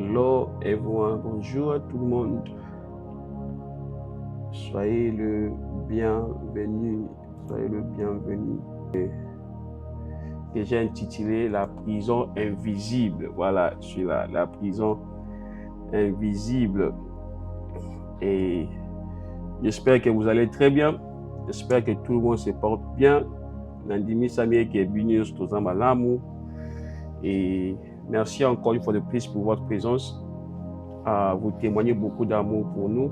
Hello everyone, bonjour à tout le monde. Soyez le bienvenu, soyez le bienvenu. Et j'ai intitulé La prison invisible. Voilà, je suis là, la prison invisible. Et j'espère que vous allez très bien. J'espère que tout le monde se porte bien. Nandimi Samie qui est venu au Malamu. Et merci encore une fois de plus pour votre présence. Vous témoignez beaucoup d'amour pour nous.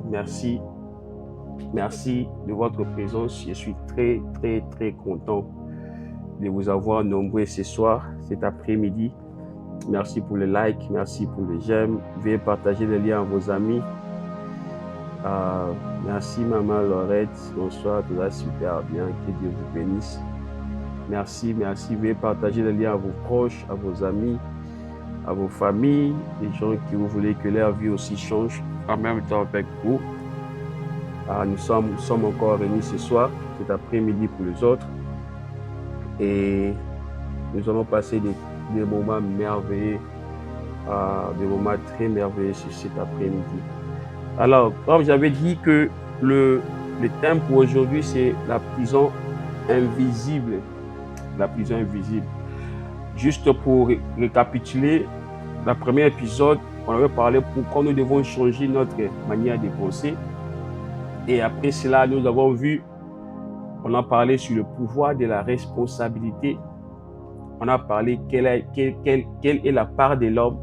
Merci. Merci de votre présence. Je suis très content de vous avoir nombreux ce soir, cet après-midi. Merci pour les likes, merci pour les j'aime. Veuillez partager les liens à vos amis. Merci Maman Laurette. Bonsoir, tout va super bien. Que Dieu vous bénisse. Merci. Veuillez partager les liens à vos proches, à vos amis, à vos familles, les gens qui vous voulez que leur vie aussi change en même temps avec vous. Nous sommes encore réunis ce soir, cet après-midi pour les autres. Et nous allons passer des moments merveilleux, des moments très merveilleux cet après-midi. Alors, comme j'avais dit que le thème pour aujourd'hui, c'est la prison invisible. La prison invisible. Juste pour récapituler, le premier épisode, on avait parlé pourquoi nous devons changer notre manière de penser. Et après cela, nous avons vu, on a parlé sur le pouvoir de la responsabilité. On a parlé quelle est la part de l'homme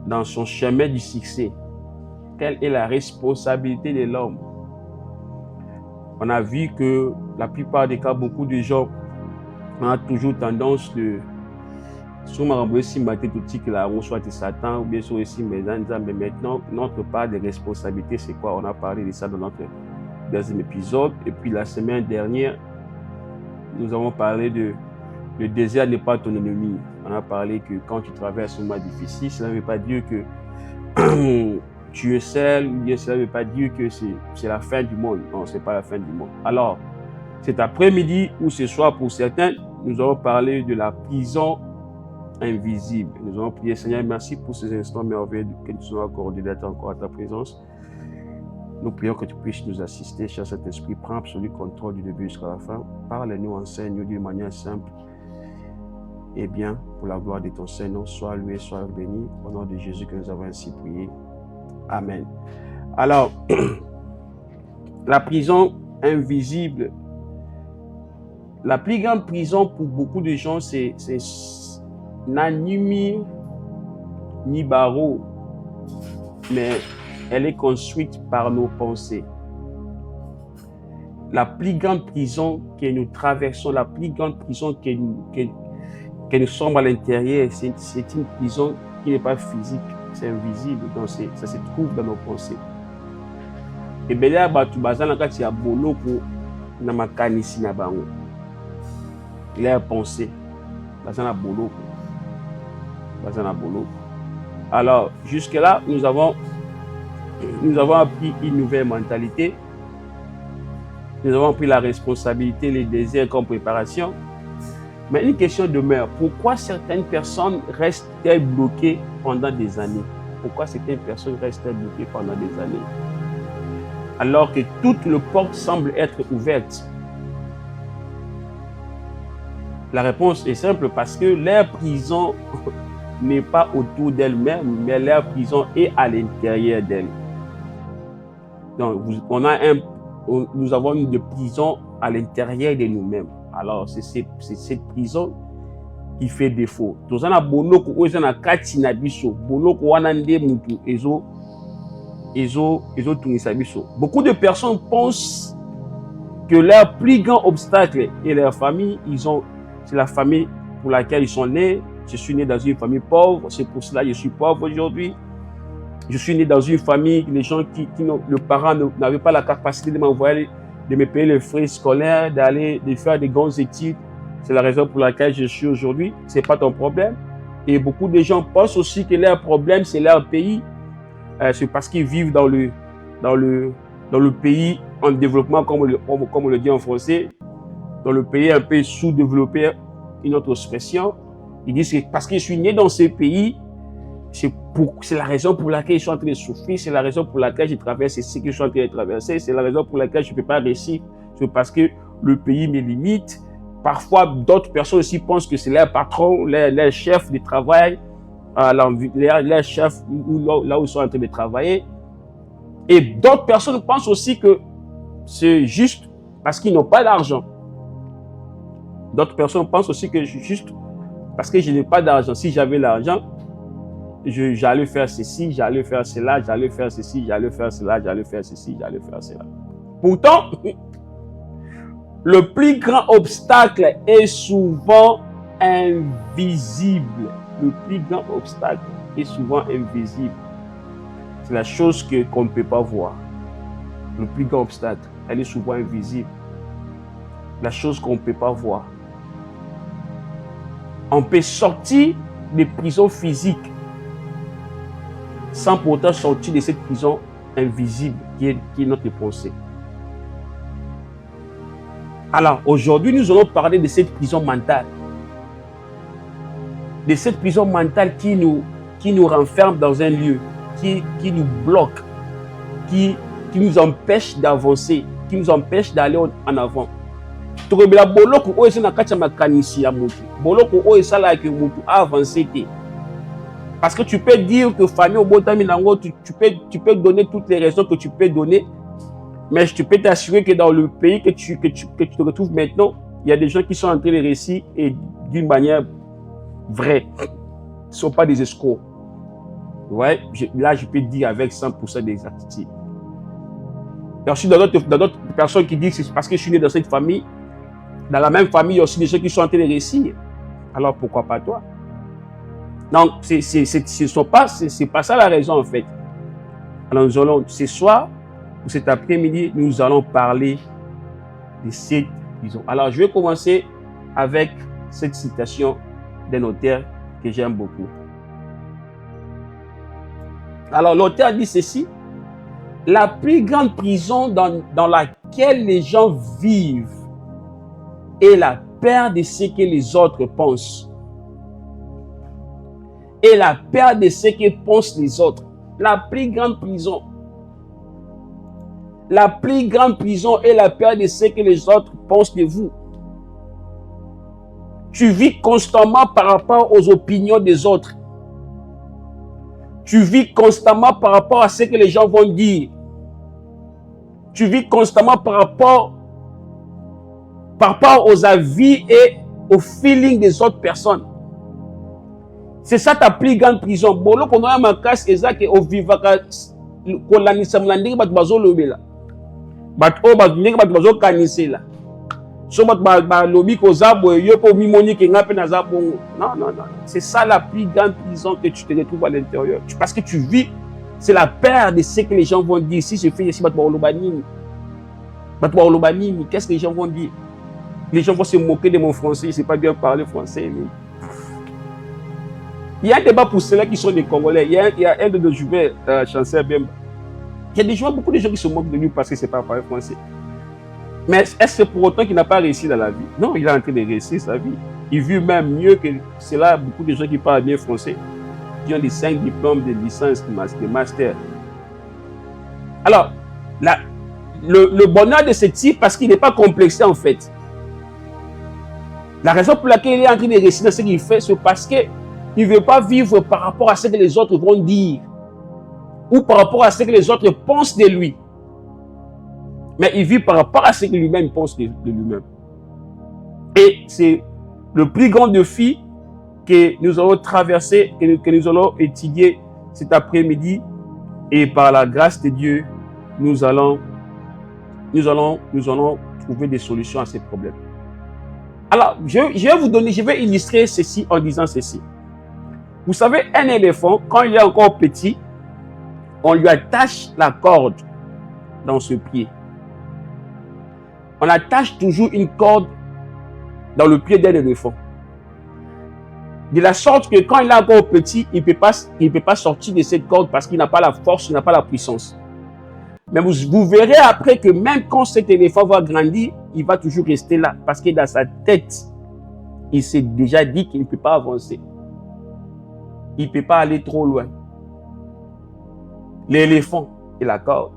dans son chemin du succès. Quelle est la responsabilité de l'homme. On a vu que la plupart des cas, beaucoup de gens ont toujours tendance de on soit Satan ou bien sûr aussi mais maintenant notre part de responsabilité c'est quoi? On a parlé de ça dans notre deuxième épisode. Et puis la semaine dernière nous avons parlé de le désert n'est pas ton ennemi. On a parlé que quand tu traverses un mois difficile, cela ne veut pas dire que tu es seul, ou bien cela ne veut pas dire que c'est la fin du monde. Non, c'est pas la fin du monde. Alors cet après-midi ou ce soir pour certains, nous allons parler de la prison invisible. Nous allons prier, Seigneur, merci pour ces instants merveilleux que nous sommes accordés d'être encore à ta présence. Nous prions que tu puisses nous assister, cher Saint-Esprit, prends absolu contrôle du début jusqu'à la fin. Parle-nous, enseigne-nous d'une manière simple et bien, pour la gloire de ton Seigneur, sois loué, sois béni, au nom de Jésus que nous avons ainsi prié. Amen. Alors, la prison invisible. La plus grande prison pour beaucoup de gens, c'est Nanumi ni barreau, mais elle est construite par nos pensées. La plus grande prison que nous traversons, la plus grande prison que nous sommes à l'intérieur, c'est une prison qui n'est pas physique, c'est invisible, donc ça se trouve dans nos pensées. Et bien là, tu vas dans le cas boloko na makanisi na bango. Il a pensé, bazana boloko. Alors, jusque-là, nous avons appris une nouvelle mentalité. Nous avons pris la responsabilité, les désirs comme préparation. Mais une question demeure. Pourquoi certaines personnes restent-elles bloquées pendant des années? Pourquoi certaines personnes restent-elles bloquées pendant des années? Alors que toutes les portes semblent être ouvertes. La réponse est simple, parce que leur prison n'est pas autour d'elle-même, mais leur prison est à l'intérieur d'elle. Donc, nous avons une prison à l'intérieur de nous-mêmes. Alors, c'est cette prison qui fait défaut. Beaucoup de personnes pensent que leur plus grand obstacle est leur famille. C'est la famille pour laquelle ils sont nés. Je suis né dans une famille pauvre, c'est pour cela que je suis pauvre aujourd'hui. Je suis né dans une famille, les gens le parent n'avait pas la capacité de m'envoyer, de me payer les frais scolaires, de faire des grandes études. C'est la raison pour laquelle je suis aujourd'hui. C'est pas ton problème. Et beaucoup de gens pensent aussi que leur problème, c'est leur pays. C'est parce qu'ils vivent dans le pays en développement, comme on le dit en français, dans le pays un peu sous-développé, une autre expression. Ils disent que parce que je suis né dans ce pays, c'est la raison pour laquelle je suis en train de souffrir, c'est la raison pour laquelle je traverse ce que je suis en train de traverser, c'est la raison pour laquelle je ne peux pas réussir, c'est parce que le pays me limite. Parfois, d'autres personnes aussi pensent que c'est leur patron, leur chef de travail, leur chef là où ils sont en train de travailler. Et d'autres personnes pensent aussi que c'est juste parce qu'ils n'ont pas d'argent. D'autres personnes pensent aussi que c'est juste parce que je n'ai pas d'argent. Si j'avais l'argent, j'allais faire ceci, j'allais faire cela, j'allais faire ceci, j'allais faire cela, j'allais faire ceci, j'allais faire cela. Pourtant, le plus grand obstacle est souvent invisible. Le plus grand obstacle est souvent invisible. C'est la chose qu'on ne peut pas voir. Le plus grand obstacle, elle est souvent invisible. La chose qu'on ne peut pas voir. On peut sortir des prisons physiques sans pourtant sortir de cette prison invisible qui est notre pensée. Alors, aujourd'hui, nous allons parler de cette prison mentale. De cette prison mentale qui nous renferme dans un lieu, qui nous bloque, qui nous empêche d'avancer, qui nous empêche d'aller en avant. Parce que tu peux dire que famille au Botaminango, tu peux donner toutes les raisons que tu peux donner, mais je peux t'assurer que dans le pays que tu te retrouves maintenant, il y a des gens qui sont en train de réussir et d'une manière vraie. Ils ne sont pas des escrocs. Ouais, là, je peux dire avec 100% d'exactitude. Et ensuite, dans d'autres personnes qui disent que c'est parce que je suis né dans cette famille, dans la même famille, il y a aussi des gens qui sont en train de réussir. Alors, pourquoi pas toi? Donc, c'est pas ça la raison, en fait. Alors, nous allons, ce soir, ou cet après-midi, nous allons parler de cette prison. Alors, je vais commencer avec cette citation d'un auteur que j'aime beaucoup. Alors, l'auteur dit ceci: la plus grande prison dans laquelle les gens vivent est la peur de ce que les autres pensent. Et la peur de ce que pensent les autres. La plus grande prison. La plus grande prison est la peur de ce que les autres pensent de vous. Tu vis constamment par rapport aux opinions des autres. Tu vis constamment par rapport à ce que les gens vont dire. Tu vis constamment par rapport aux avis et au feeling des autres personnes. C'est ça ta plus grande prison. Bolo kono ya makasi ezake ovivaka kolanisa mlandingi batu bazolobela. Batu o batu ndenge batu bazokanisela. So batu balobi kozabo yo po mimoni ke ngape na zabongo. Non. C'est ça la plus grande prison que tu te retrouves à l'intérieur. Parce que tu vis, c'est la peur de ce que les gens vont dire. Si je fais ici batu baolobanini. Batu baolobanini, qu'est-ce que les gens vont dire? Les gens vont se moquer de mon français, je ne sais pas bien parler français. Mais... il y a un débat pour ceux-là qui sont des Congolais. Il y a un de nos jumelles, Chancel Bemba. Il y a des gens, beaucoup de gens qui se moquent de lui parce que c'est pas parler français. Mais est-ce que c'est pour autant qu'il n'a pas réussi dans la vie? Non, il est en train de réussir sa vie. Il vit même mieux que cela. Beaucoup de gens qui parlent bien français, qui ont des 5 diplômes de licence, de master. Alors, le bonheur de ce type, parce qu'il n'est pas complexé en fait. La raison pour laquelle il est en train de réussir dans ce qu'il fait, c'est parce qu'il ne veut pas vivre par rapport à ce que les autres vont dire ou par rapport à ce que les autres pensent de lui. Mais il vit par rapport à ce que lui-même pense de lui-même. Et c'est le plus grand défi que nous allons traverser, que nous allons étudier cet après-midi. Et par la grâce de Dieu, nous allons trouver des solutions à ces problèmes. Alors, je vais illustrer ceci en disant ceci. Vous savez, un éléphant, quand il est encore petit, on lui attache la corde dans ce pied. On attache toujours une corde dans le pied d'un éléphant. De la sorte que quand il est encore petit, il ne peut pas sortir de cette corde parce qu'il n'a pas la force, il n'a pas la puissance. Mais vous verrez après que même quand cet éléphant va grandir, il va toujours rester là. Parce que dans sa tête, il s'est déjà dit qu'il ne peut pas avancer. Il ne peut pas aller trop loin. L'éléphant et la corde.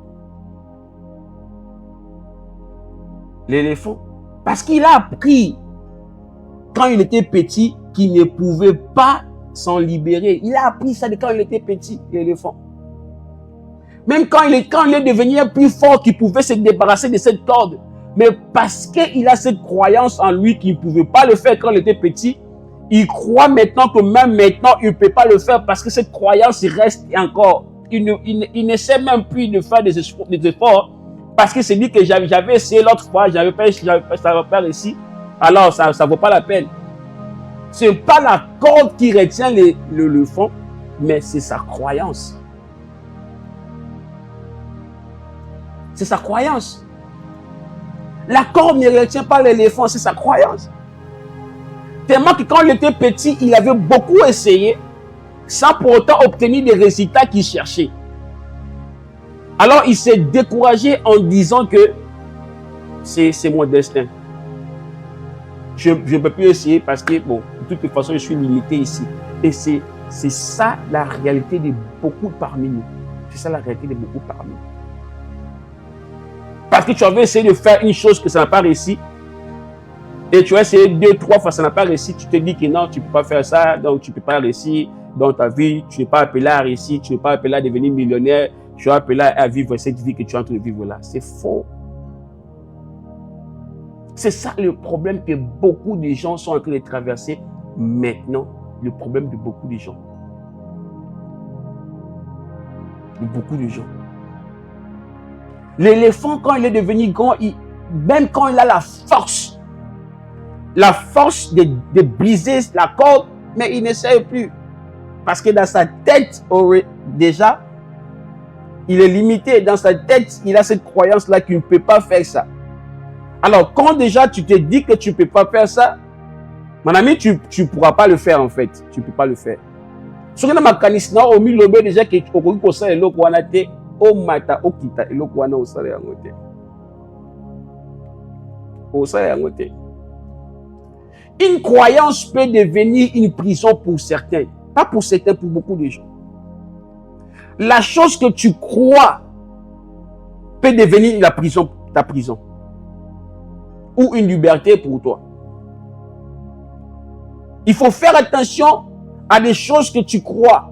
L'éléphant. Parce qu'il a appris, quand il était petit, qu'il ne pouvait pas s'en libérer. Il a appris ça de quand il était petit, l'éléphant. Même quand il est devenu plus fort, qu'il pouvait se débarrasser de cette corde. Mais parce qu'il a cette croyance en lui qu'il ne pouvait pas le faire quand il était petit, il croit maintenant que même maintenant, il ne peut pas le faire parce que cette croyance reste encore. Il ne sait même plus de faire des efforts parce qu'il s'est dit que j'avais essayé l'autre fois, ça va pas réussi. Alors, ça ne vaut pas la peine. Ce n'est pas la corde qui retient le fond, mais c'est sa croyance. C'est sa croyance. La corde ne retient pas l'éléphant, c'est sa croyance. Tellement que quand il était petit, il avait beaucoup essayé sans pour autant obtenir des résultats qu'il cherchait. Alors il s'est découragé en disant que c'est mon destin. Je ne peux plus essayer parce que, bon, de toute façon, je suis limité ici. Et c'est ça la réalité de beaucoup parmi nous. C'est ça la réalité de beaucoup parmi nous. Parce que tu avais essayé de faire une chose que ça n'a pas réussi. Et tu as essayé 2, 3 fois, ça n'a pas réussi. Tu te dis que non, tu ne peux pas faire ça, donc tu ne peux pas réussir dans ta vie. Tu n'es pas appelé à réussir, tu n'es pas appelé à devenir millionnaire. Tu es appelé à vivre cette vie que tu es en train de vivre là. C'est faux. C'est ça le problème que beaucoup de gens sont en train de traverser maintenant. Le problème de beaucoup de gens. De beaucoup de gens. L'éléphant, quand il est devenu grand, même quand il a la force de briser la corde, mais il n'essaye plus. Parce que dans sa tête, déjà, il est limité. Dans sa tête, il a cette croyance-là qu'il ne peut pas faire ça. Alors, quand déjà tu te dis que tu ne peux pas faire ça, mon ami, tu ne pourras pas le faire en fait. Tu ne peux pas le faire. Ce que je veux dire, au milieu déjà que tu as ça et l'autre, o mata o kita eloko wana osala yango te. Osala yango te. Une croyance peut devenir une prison pour certains. Pas pour certains, pour beaucoup de gens. La chose que tu crois peut devenir la prison, ta prison. Ou une liberté pour toi. Il faut faire attention à des choses que tu crois.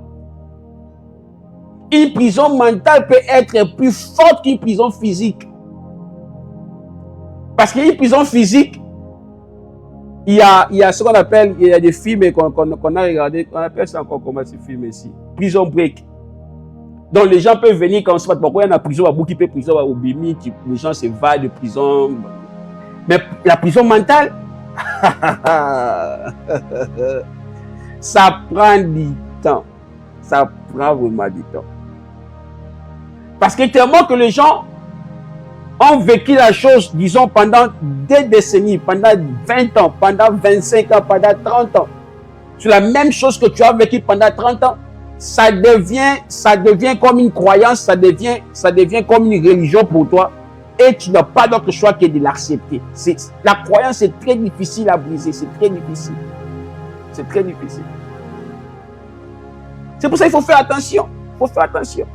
Une prison mentale peut être plus forte qu'une prison physique. Parce qu'une prison physique, il y a ce qu'on appelle, il y a des films qu'on a regardé, on appelle ça encore comment ce film ici. Prison Break. Donc les gens peuvent venir comme ça, pourquoi il y a une prison à Bouki, prison à Obimi, les gens se vadent de prison. Mais la prison mentale, ça prend du temps. Ça prend vraiment du temps. Parce que tellement que les gens ont vécu la chose, disons, pendant des décennies, pendant 20 ans, pendant 25 ans, pendant 30 ans. C'est la même chose que tu as vécu pendant 30 ans. Ça devient comme une croyance, ça devient comme une religion pour toi. Et tu n'as pas d'autre choix que de l'accepter. La croyance est très difficile à briser, c'est très difficile. C'est très difficile. C'est pour ça qu'il faut faire attention. Il faut faire attention.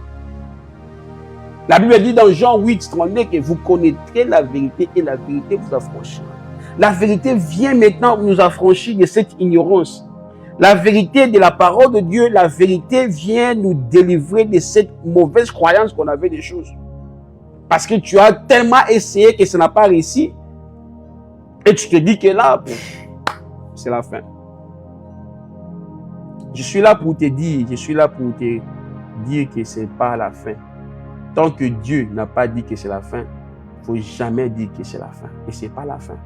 La Bible dit dans Jean 8, 32 que vous connaîtrez la vérité et la vérité vous affranchira. La vérité vient maintenant nous affranchir de cette ignorance. La vérité de la parole de Dieu, la vérité vient nous délivrer de cette mauvaise croyance qu'on avait des choses. Parce que tu as tellement essayé que ça n'a pas réussi. Et tu te dis que là, c'est la fin. Je suis là pour te dire que ce n'est pas la fin. Tant que Dieu n'a pas dit que c'est la fin, il ne faut jamais dire que c'est la fin. Et ce n'est pas la fin.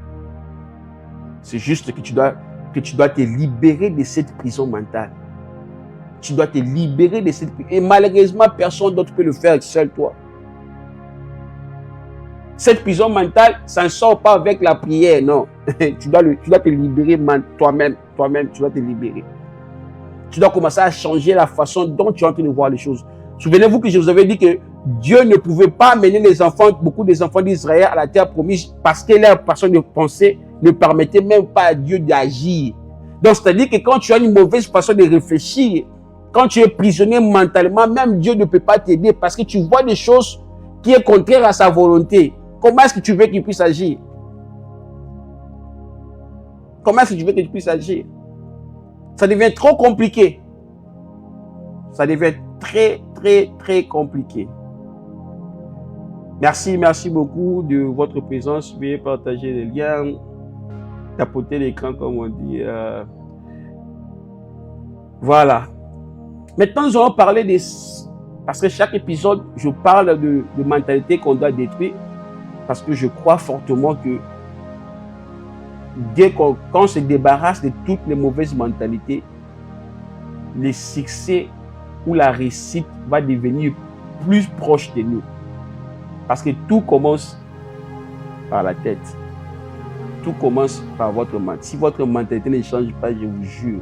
C'est juste que tu dois te libérer de cette prison mentale. Tu dois te libérer de cette prison. Et malheureusement, personne d'autre peut le faire seul toi. Cette prison mentale, ça ne sort pas avec la prière, non. Tu dois te libérer toi-même, tu dois te libérer. Tu dois commencer à changer la façon dont tu es en train de voir les choses. Souvenez-vous que je vous avais dit que Dieu ne pouvait pas mener beaucoup des enfants d'Israël à la terre promise parce que leur façon de penser ne permettait même pas à Dieu d'agir. Donc, c'est-à-dire que quand tu as une mauvaise façon de réfléchir, quand tu es prisonnier mentalement, même Dieu ne peut pas t'aider parce que tu vois des choses qui sont contraires à sa volonté. Comment est-ce que tu veux qu'il puisse agir? Comment est-ce que tu veux qu'il puisse agir? Ça devient trop compliqué. Ça devient très, très, très compliqué. Merci beaucoup de votre présence. Veuillez partager les liens, tapoter l'écran comme on dit. Voilà. Maintenant, nous allons parler des... Parce que chaque épisode, je parle de mentalité qu'on doit détruire. Parce que je crois fortement que dès qu'on se débarrasse de toutes les mauvaises mentalités, le succès ou la réussite va devenir plus proche de nous. Parce que tout commence par la tête. Tout commence par votre mentalité. Si votre mentalité ne change pas, je vous jure,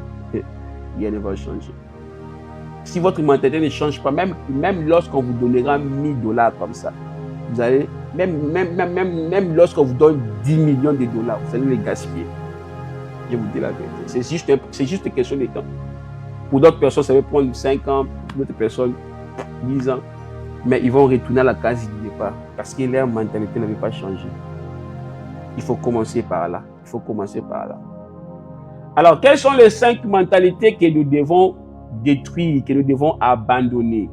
rien ne va changer. Si votre mentalité ne change pas, même lorsqu'on vous donnera 1000 $ comme ça, vous allez, même lorsqu'on vous donne 10 millions de dollars, vous allez les gaspiller. Je vous dis la vérité. C'est juste une question de temps. Pour d'autres personnes, ça va prendre 5 ans. Pour d'autres personnes, 10 ans. Mais ils vont retourner à la case du départ parce que leur mentalité n'avait pas changé. Il faut commencer par là. Il faut commencer par là. Alors, quelles sont les 5 mentalités que nous devons détruire, que nous devons abandonner?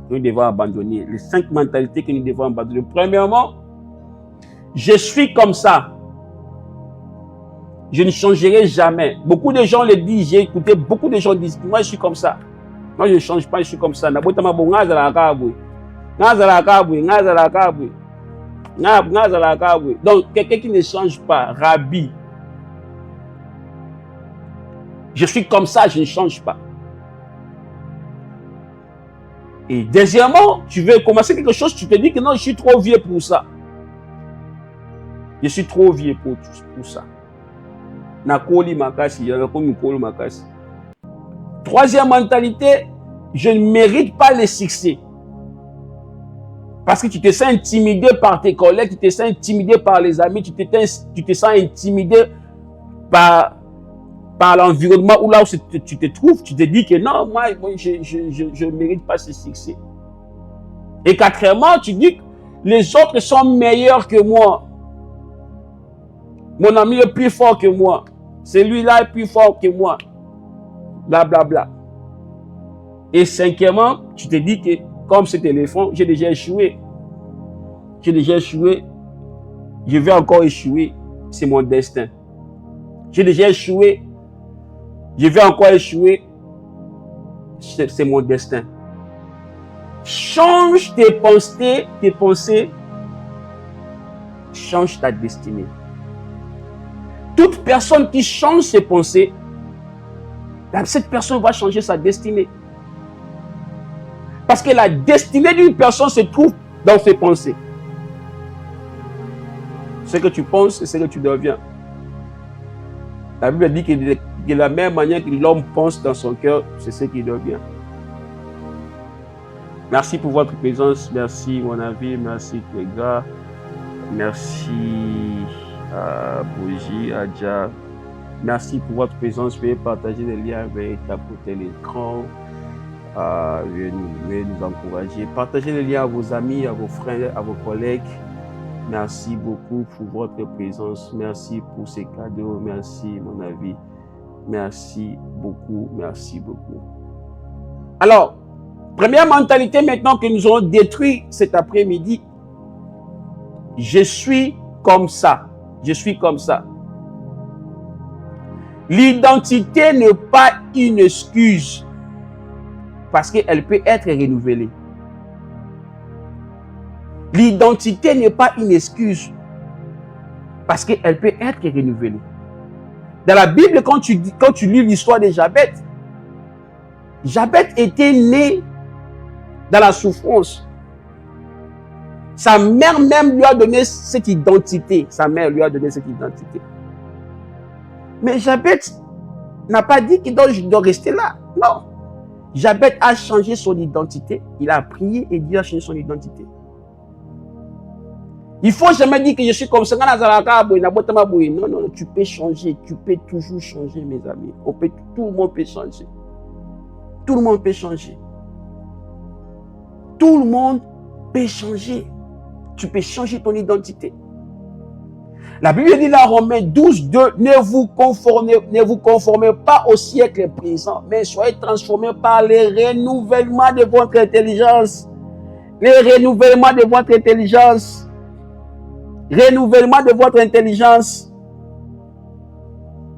Nous devons abandonner. Les 5 mentalités que nous devons abandonner. Premièrement, je suis comme ça. Je ne changerai jamais. Beaucoup de gens le disent, j'ai écouté, beaucoup de gens disent, moi je suis comme ça. Moi je ne change pas, je suis comme ça. Donc, quelqu'un qui ne change pas, Rabbi. Je suis comme ça, je ne change pas. Et deuxièmement, tu veux commencer quelque chose, tu te dis que non, je suis trop vieux pour ça. Je suis trop vieux pour ça. Troisième mentalité, je ne mérite pas le succès. Parce que tu te sens intimidé par tes collègues, tu te sens intimidé par les amis, tu te sens intimidé par l'environnement où là où tu te trouves, tu te dis que non, moi je ne mérite pas ce succès. Et quatrièmement, tu dis que les autres sont meilleurs que moi. Mon ami est plus fort que moi. Celui-là est plus fort que moi. Blablabla. Bla, bla. Et cinquièmement, tu te dis que comme cet éléphant, j'ai déjà échoué. J'ai déjà échoué. Je vais encore échouer. C'est mon destin. J'ai déjà échoué. Je vais encore échouer. C'est mon destin. Change tes pensées. Change ta destinée. Toute personne qui change ses pensées, cette personne va changer sa destinée. Parce que la destinée d'une personne se trouve dans ses pensées. Ce que tu penses, c'est ce que tu deviens. La Bible dit que de la même manière que l'homme pense dans son cœur, c'est ce qu'il devient. Merci pour votre présence. Merci, mon ami. Merci, Tega. Merci, Bougie, Adja. Merci pour votre présence. Veuillez partager les liens, veuillez tapoter l'écran. Veuillez nous encourager. Partagez les liens à vos amis, à vos frères, à vos collègues. Merci beaucoup pour votre présence. Merci pour ces cadeaux. Merci, mon ami. Merci beaucoup. Merci beaucoup. Alors, première mentalité maintenant que nous allons détruire cet après-midi. Je suis comme ça. Je suis comme ça. L'identité n'est pas une excuse parce qu'elle peut être renouvelée. L'identité n'est pas une excuse parce qu'elle peut être renouvelée. Dans la Bible, quand tu lis l'histoire de Jabez, Jabez était né dans la souffrance. Sa mère même lui a donné cette identité. Sa mère lui a donné cette identité. Mais Jabez n'a pas dit qu'il doit rester là. Non. Jabez a changé son identité. Il a prié et Dieu a changé son identité. Il ne faut jamais dire que je suis comme ça. Non, non, tu peux changer. Tu peux toujours changer, mes amis. Tout le monde peut changer. Tout le monde peut changer. Tout le monde peut changer. Tu peux changer ton identité. La Bible dit dans Romains 12, 2, ne vous conformez pas au siècle présent, mais soyez transformés par les renouvellements de votre intelligence. Les renouvellements de votre intelligence. Renouvellement de votre intelligence.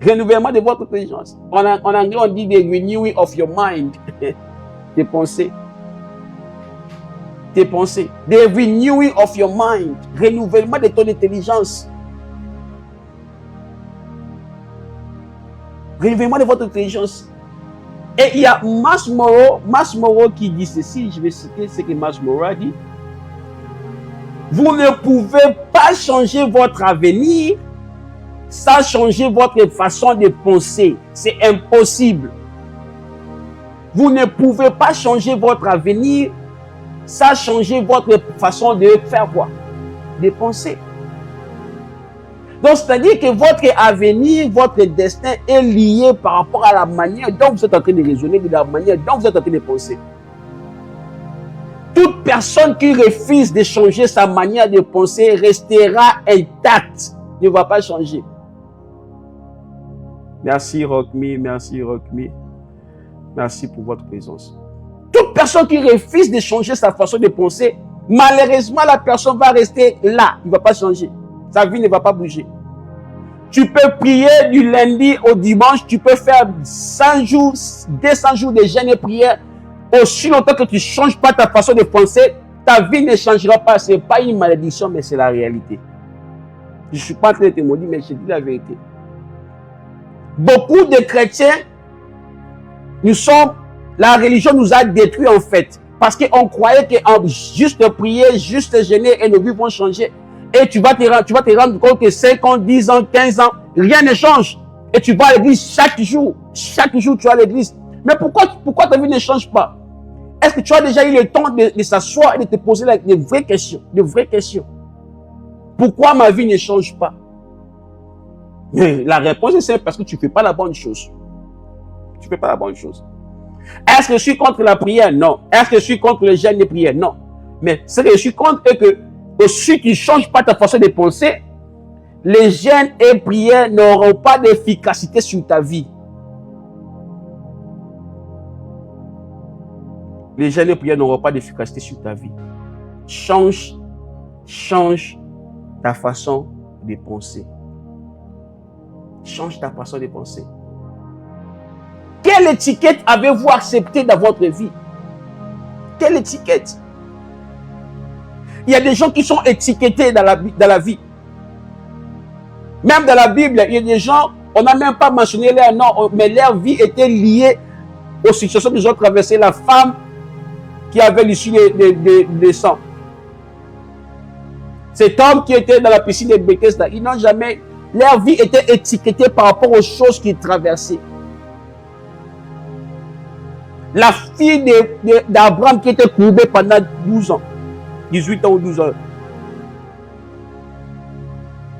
Renouvellement de votre intelligence. En anglais, on dit the renewing of your mind. Tes pensées. Tes pensées. The renewing of your mind. Renouvellement de ton intelligence. Renouvellement de votre intelligence. Et il y a Myles Munroe qui dit ceci. Je vais citer ce que Myles Munroe a dit. Vous ne pouvez pas changer votre avenir sans changer votre façon de penser. C'est impossible. Vous ne pouvez pas changer votre avenir sans changer votre façon de faire quoi? De penser. Donc, c'est-à-dire que votre avenir, votre destin est lié par rapport à la manière dont vous êtes en train de raisonner, de la manière dont vous êtes en train de penser. Toute personne qui refuse de changer sa manière de penser restera intacte, ne va pas changer. Merci Rockme, merci Rockme. Merci pour votre présence. Toute personne qui refuse de changer sa façon de penser, malheureusement, la personne va rester là. Il ne va pas changer. Sa vie ne va pas bouger. Tu peux prier du lundi au dimanche. Tu peux faire 100 jours, 200 jours de jeûne et prière. Aussi longtemps que tu ne changes pas ta façon de penser, ta vie ne changera pas. Ce n'est pas une malédiction, mais c'est la réalité. Je ne suis pas en train de te maudire, mais je dis la vérité. Beaucoup de chrétiens, la religion nous a détruits en fait. Parce qu'on croyait qu'en juste prier, juste jeûner et nos vies vont changer. Et tu vas te rendre compte que 5 ans, 10 ans, 15 ans, rien ne change. Et tu vas à l'église chaque jour. Chaque jour, tu vas à l'église. Mais pourquoi ta vie ne change pas? Est-ce que tu as déjà eu le temps de s'asseoir et de te poser des vraies questions? De vraies questions. Pourquoi ma vie ne change pas? Mais la réponse est simple, parce que tu ne fais pas la bonne chose. Tu ne fais pas la bonne chose. Est-ce que je suis contre la prière? Non. Est-ce que je suis contre le jeûne de prière? Non. Mais ce que je suis contre est que si tu ne changes pas ta façon de penser, les jeûnes et prières n'auront pas d'efficacité sur ta vie. Les jeûnes et prières n'auront pas d'efficacité sur ta vie. Change ta façon de penser. Change ta façon de penser. Quelle étiquette avez-vous accepté dans votre vie? Quelle étiquette? Il y a des gens qui sont étiquetés dans la vie. Même dans la Bible, il y a des gens, on n'a même pas mentionné leur nom, mais leur vie était liée aux situations qu'ils ont traversées. La femme qui avait l'issue de sang. Cet homme qui était dans la piscine de Bethesda, ils n'ont jamais... Leur vie était étiquetée par rapport aux choses qu'ils traversaient. La fille d'Abraham qui était courbée pendant 12 ans. 18 ans ou 12 ans.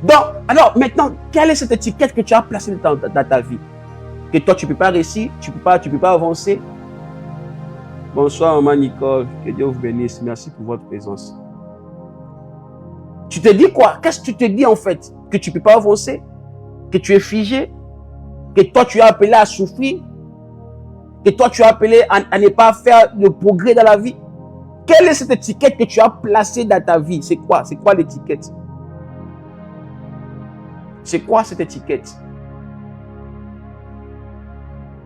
Donc, alors maintenant, quelle est cette étiquette que tu as placée dans ta vie? Que toi, tu ne peux pas réussir, tu peux pas avancer. Bonsoir, maman Nicole. Que Dieu vous bénisse. Merci pour votre présence. Tu te dis quoi? Qu'est-ce que tu te dis en fait? Que tu ne peux pas avancer? Que tu es figé? Que toi, tu es appelé à souffrir? Que toi, tu es appelé à ne pas faire de progrès dans la vie? Quelle est cette étiquette que tu as placée dans ta vie? C'est quoi? C'est quoi l'étiquette? C'est quoi cette étiquette?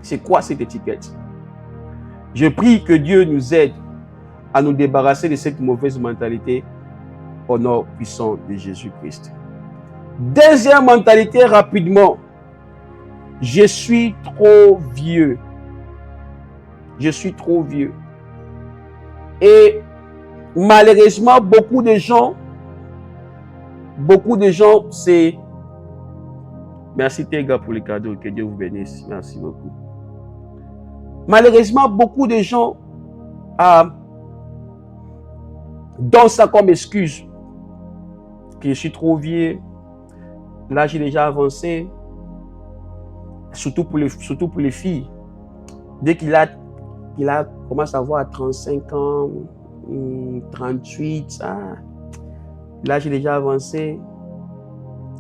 C'est quoi cette étiquette? Je prie que Dieu nous aide à nous débarrasser de cette mauvaise mentalité au nom puissant de Jésus-Christ. Deuxième mentalité, rapidement. Je suis trop vieux. Je suis trop vieux. Et malheureusement, beaucoup de gens, c'est... Merci Tega pour les cadeaux, que Dieu vous bénisse. Merci beaucoup. Malheureusement, beaucoup de gens donnent ça comme excuse. Que je suis trop vieux, l'âge est déjà avancé, surtout pour les filles. Dès qu'il commence à avoir 35 ans, 38, l'âge est déjà avancé.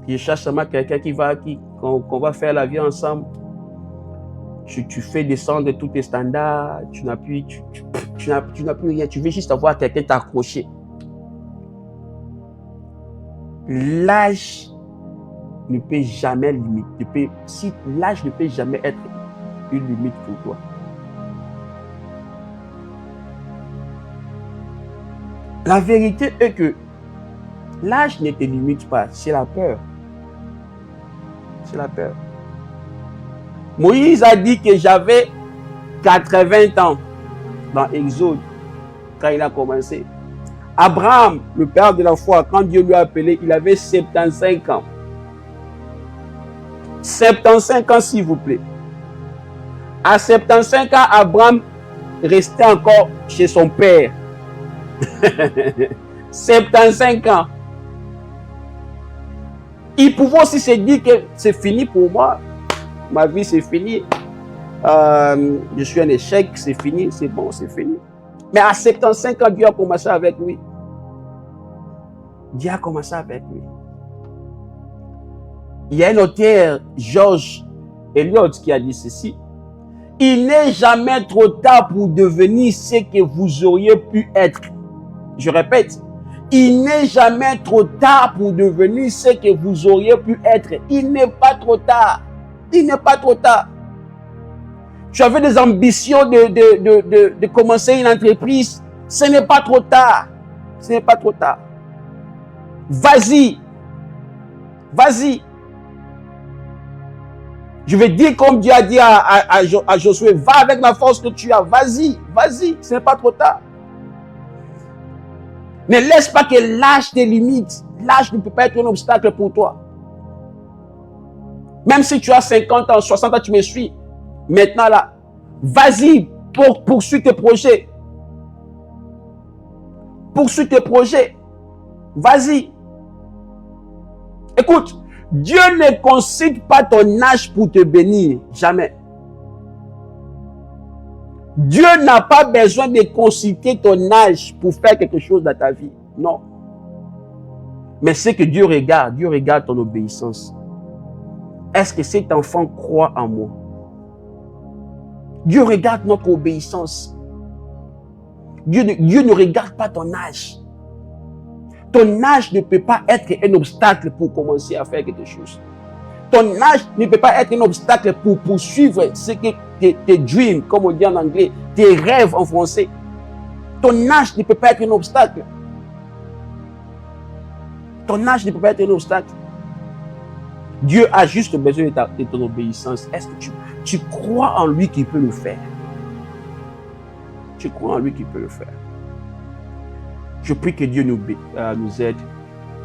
Je cherche seulement quelqu'un qu'on va faire la vie ensemble. Tu fais descendre tous tes standards, tu n'as plus rien, tu veux juste avoir quelqu'un t'accrocher. L'âge ne peut jamais limiter. L'âge ne peut jamais être une limite pour toi. La vérité est que l'âge ne te limite pas, c'est la peur. C'est la peur. Moïse a dit que j'avais 80 ans dans Exode quand il a commencé. Abraham, le père de la foi, quand Dieu lui a appelé, il avait 75 ans. 75 ans, s'il vous plaît. À 75 ans, Abraham restait encore chez son père. 75 ans. Il pouvait aussi se dire que c'est fini pour moi. Ma vie, c'est fini. Je suis un échec, c'est fini, c'est bon, c'est fini. Mais à 75 ans, Dieu a commencé avec lui. Dieu a commencé avec lui. Il y a un auteur, George Eliot, qui a dit ceci. Il n'est jamais trop tard pour devenir ce que vous auriez pu être. Je répète. Il n'est jamais trop tard pour devenir ce que vous auriez pu être. Il n'est pas trop tard. Il n'est pas trop tard. Tu avais des ambitions de commencer une entreprise. Ce n'est pas trop tard. Ce n'est pas trop tard. Vas-y. Vas-y. Je vais dire comme Dieu a dit à Josué, va avec la force que tu as. Vas-y. Vas-y. Ce n'est pas trop tard. Ne laisse pas que l'âge te limite. L'âge ne peut pas être un obstacle pour toi. Même si tu as 50 ans, 60 ans, tu me suis. Maintenant là, vas-y, poursuis tes projets. Poursuis tes projets. Vas-y. Écoute, Dieu ne consulte pas ton âge pour te bénir. Jamais. Dieu n'a pas besoin de consulter ton âge pour faire quelque chose dans ta vie. Non. Mais ce que Dieu regarde ton obéissance. Est-ce que cet enfant croit en moi? Dieu regarde notre obéissance. Dieu ne regarde pas ton âge. Ton âge ne peut pas être un obstacle pour commencer à faire quelque chose. Ton âge ne peut pas être un obstacle pour poursuivre ce que tes dreams, comme on dit en anglais, tes rêves en français. Ton âge ne peut pas être un obstacle. Ton âge ne peut pas être un obstacle. Dieu a juste besoin de ton obéissance. Est-ce que tu crois en lui qu'il peut le faire? Tu crois en lui qu'il peut le faire? Je prie que Dieu nous aide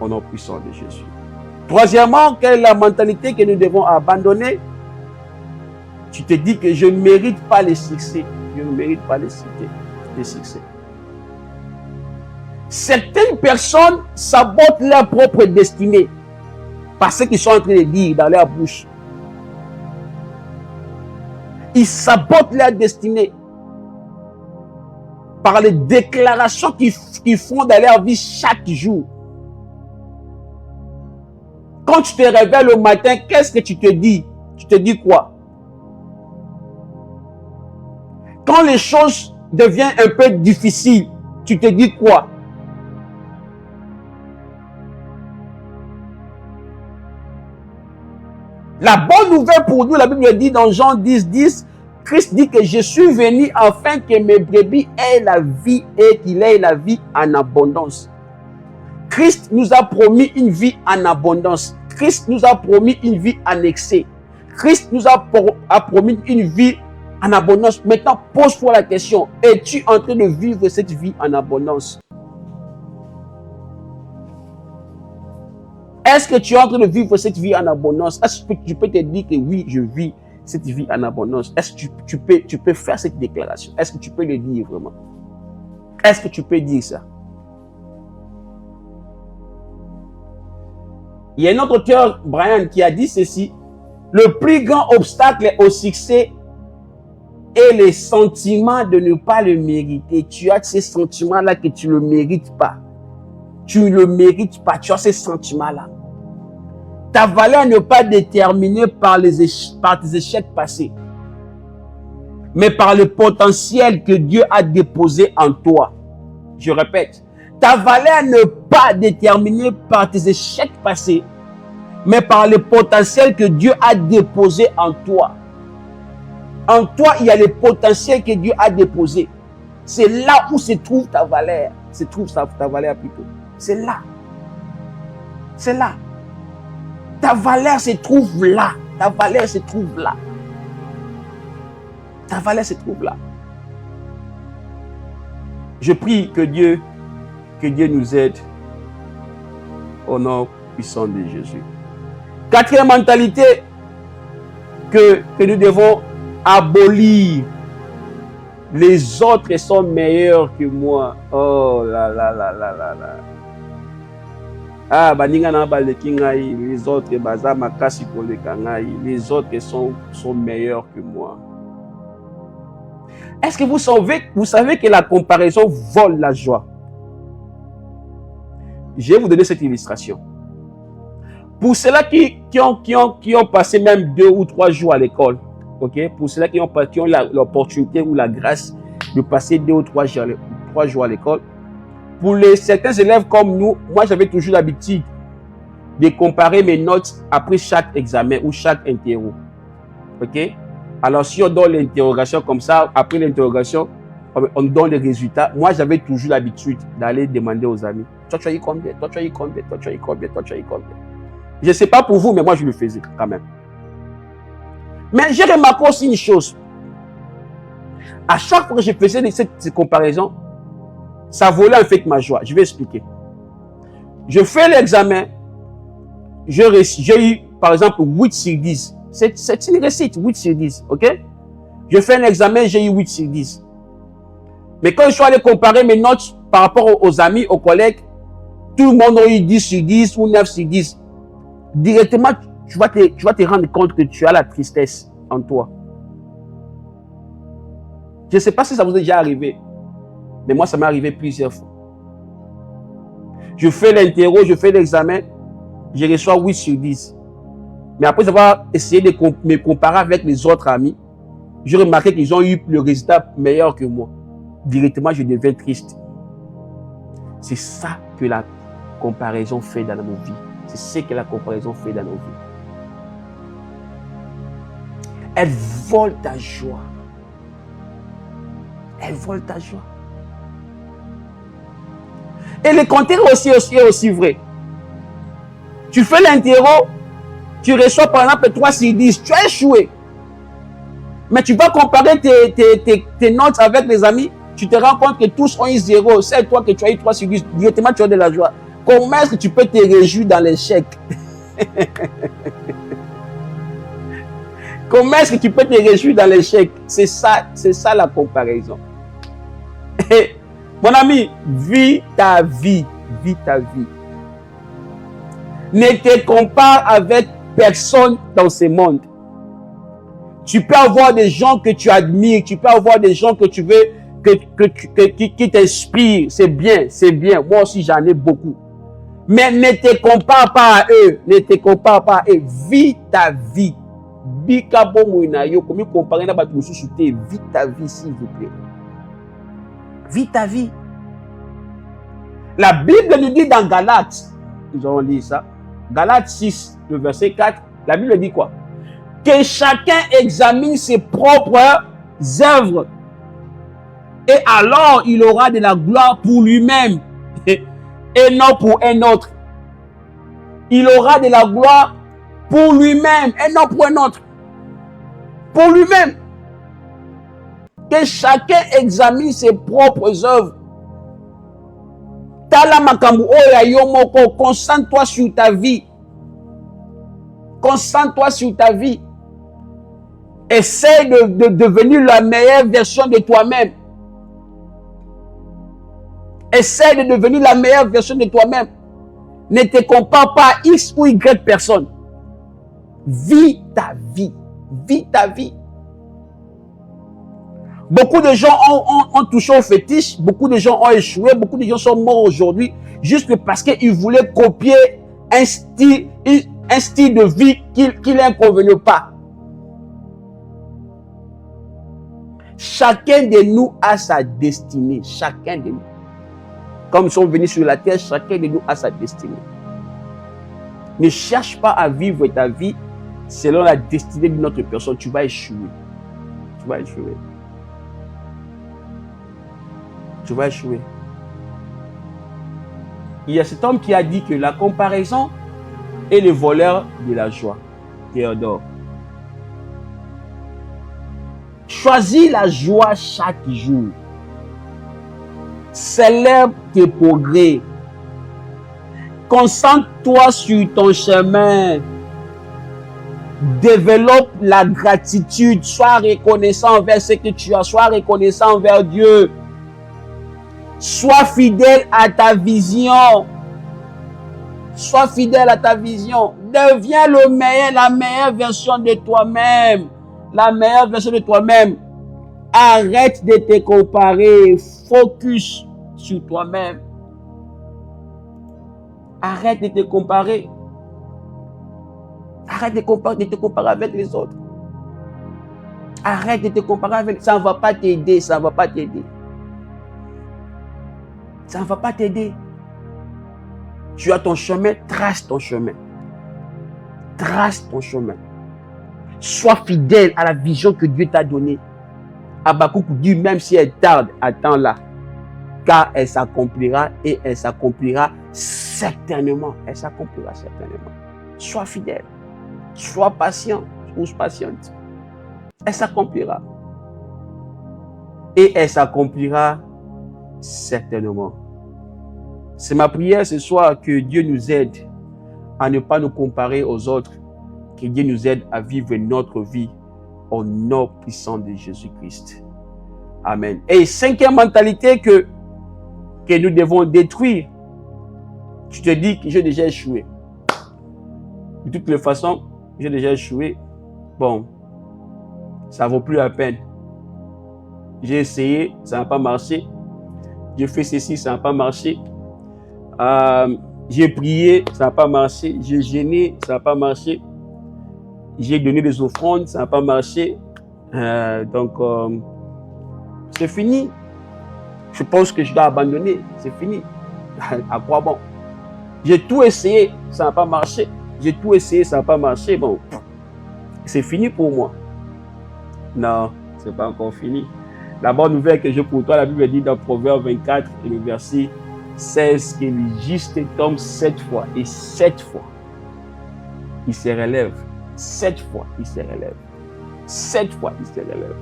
au nom puissant de Jésus. Troisièmement, quelle est la mentalité que nous devons abandonner? Tu te dis que je ne mérite pas le succès. Je ne mérite pas le succès. Certaines personnes sabotent leur propre destinée par ce qu'ils sont en train de dire dans leur bouche. Ils sabotent leur destinée par les déclarations qu'ils font dans leur vie chaque jour. Quand tu te réveilles le matin, qu'est-ce que tu te dis? Tu te dis quoi? Quand les choses deviennent un peu difficiles, tu te dis quoi? La bonne nouvelle pour nous, la Bible dit dans Jean 10, Christ dit que je suis venu afin que mes brebis aient la vie et qu'il ait la vie en abondance. Christ nous a promis une vie en abondance. Christ nous a promis une vie en excès. Christ nous a promis une vie en abondance. Maintenant, pose-toi la question. Es-tu en train de vivre cette vie en abondance? Est-ce que tu es en train de vivre cette vie en abondance? Est-ce que tu peux te dire que oui, je vis cette vie en abondance. Est-ce que tu peux faire cette déclaration? Est-ce que tu peux le dire vraiment? Est-ce que tu peux dire ça? Il y a un autre auteur, Brian, qui a dit ceci. Le plus grand obstacle au succès est le sentiment de ne pas le mériter. Tu as ces sentiments-là que tu ne le mérites pas. Tu ne le mérites pas. Tu as ces sentiments-là. Ta valeur n'est pas déterminée par tes échecs passés, mais par le potentiel que Dieu a déposé en toi. Je répète, ta valeur n'est pas déterminée par tes échecs passés, mais par le potentiel que Dieu a déposé en toi. En toi, il y a le potentiel que Dieu a déposé. C'est là où se trouve ta valeur. Se trouve ta valeur plutôt. C'est là. C'est là. Ta valeur se trouve là. Ta valeur se trouve là. Ta valeur se trouve là. Je prie que Dieu nous aide au nom puissant de Jésus. Quatrième mentalité que nous devons abolir. Les autres sont meilleurs que moi. Oh là là là là là là. Ah, les autres, les autres sont meilleurs que moi. Est-ce que vous savez que la comparaison vole la joie? Je vais vous donner cette illustration. Pour ceux-là qui ont passé même 2 ou 3 jours à l'école, ok? Pour ceux-là qui ont l'opportunité ou la grâce de passer 2 ou 3 jours à l'école, pour certains élèves comme nous, moi j'avais toujours l'habitude de comparer mes notes après chaque examen ou chaque interro. Ok? Alors si on donne l'interrogation comme ça, après l'interrogation, on donne les résultats. Moi j'avais toujours l'habitude d'aller demander aux amis. Toi tu as eu combien? Toi tu as eu combien? Toi tu as eu combien? Toi tu as eu combien? Je ne sais pas pour vous, mais moi je le faisais quand même. Mais j'ai remarqué aussi une chose. À chaque fois que je faisais cette comparaison, ça volait en fait ma joie. Je vais expliquer. Je fais l'examen. J'ai eu, par exemple, 8 sur 10. C'est une réussite, 8 sur 10. Ok? Je fais un examen, j'ai eu 8 sur 10. Mais quand je suis allé comparer mes notes par rapport aux amis, aux collègues, tout le monde a eu 10 sur 10 ou 9 sur 10. Directement, tu vas te rendre compte que tu as la tristesse en toi. Je ne sais pas si ça vous est déjà arrivé. Mais moi, ça m'est arrivé plusieurs fois. Je fais l'interro, je fais l'examen, je reçois 8 sur 10. Mais après avoir essayé de me comparer avec les autres amis, j'ai remarqué qu'ils ont eu le résultat meilleur que moi. Directement, je deviens triste. C'est ça que la comparaison fait dans nos vies. C'est ce que la comparaison fait dans nos vies. Elle vole ta joie. Elle vole ta joie. Et le contraire est aussi vrai. Tu fais l'interro, tu reçois par exemple 3 sur 10, tu as échoué. Mais tu vas comparer tes notes avec les amis, tu te rends compte que tous ont eu 0. C'est toi que tu as eu 3 sur 10, directement tu as de la joie. Comment est-ce que tu peux te réjouir dans l'échec? Comment est-ce que tu peux te réjouir dans l'échec? C'est ça la comparaison. Mon ami, vis ta vie. Vis ta vie. Ne te compare avec personne dans ce monde. Tu peux avoir des gens que tu admires, tu peux avoir des gens que tu veux, qui t'inspirent. C'est bien, c'est bien. Moi aussi, j'en ai beaucoup. Mais ne te compare pas à eux. Ne te compare pas à eux. Vis ta vie. Vis ta vie, s'il vous plaît. Vis ta vie. La Bible nous dit dans Galates, nous allons lire ça, Galates 6, le verset 4, la Bible dit quoi? Que chacun examine ses propres œuvres et alors il aura de la gloire pour lui-même et non pour un autre. Il aura de la gloire pour lui-même et non pour un autre. Pour lui-même. Que chacun examine ses propres œuvres. Concentre-toi sur ta vie. Concentre-toi sur ta vie. Essaie de devenir la meilleure version de toi-même. Essaie de devenir la meilleure version de toi-même. Ne te compare pas à X ou Y personne. Vis ta vie. Vis ta vie. Beaucoup de gens ont touché au fétiche. Beaucoup de gens ont échoué. Beaucoup de gens sont morts aujourd'hui juste parce qu'ils voulaient copier un style de vie qui leur convenait pas. Chacun de nous a sa destinée. Chacun de nous. Comme nous sommes venus sur la terre, chacun de nous a sa destinée. Ne cherche pas à vivre ta vie selon la destinée d'une autre personne. Tu vas échouer. Tu vas échouer. Tu vas échouer. Il y a cet homme qui a dit que la comparaison est le voleur de la joie. Théodore. Choisis la joie chaque jour. Célèbre tes progrès. Concentre-toi sur ton chemin. Développe la gratitude. Sois reconnaissant envers ce que tu as. Sois reconnaissant envers Dieu. Sois fidèle à ta vision. Sois fidèle à ta vision. Deviens le meilleur, la meilleure version de toi-même. La meilleure version de toi-même. Arrête de te comparer. Focus sur toi-même. Arrête de te comparer. Arrête de te comparer avec les autres. Arrête de te comparer avec... Ça ne va pas t'aider. Ça ne va pas t'aider. Ça ne va pas t'aider. Tu as ton chemin, trace ton chemin. Trace ton chemin. Sois fidèle à la vision que Dieu t'a donnée. Habakkuk dit, même si elle tarde, attends-la. Car elle s'accomplira et elle s'accomplira certainement. Elle s'accomplira certainement. Sois fidèle. Sois patient ou patiente. Elle s'accomplira. Et elle s'accomplira certainement. C'est ma prière ce soir que Dieu nous aide à ne pas nous comparer aux autres. Que Dieu nous aide à vivre notre vie au nom puissant de Jésus-Christ. Amen. Et cinquième mentalité que nous devons détruire. Tu te dis que j'ai déjà échoué. De toutes les façons, j'ai déjà échoué. Bon, ça ne vaut plus la peine. J'ai essayé, ça n'a pas marché. J'ai fait ceci, ça n'a pas marché. J'ai prié, ça n'a pas marché. J'ai jeûné, ça n'a pas marché. J'ai donné des offrandes, ça n'a pas marché. Donc, c'est fini. Je pense que je dois abandonner. C'est fini. À quoi bon? J'ai tout essayé, ça n'a pas marché. J'ai tout essayé, ça n'a pas marché. Bon, c'est fini pour moi. Non, c'est pas encore fini. La bonne nouvelle que j'ai pour toi, la Bible dit dans Proverbe 24 et le verset 16 que le juste tombe 7 fois. Et 7 fois, il se relève. 7 fois, il se relève. 7 fois, il se relève.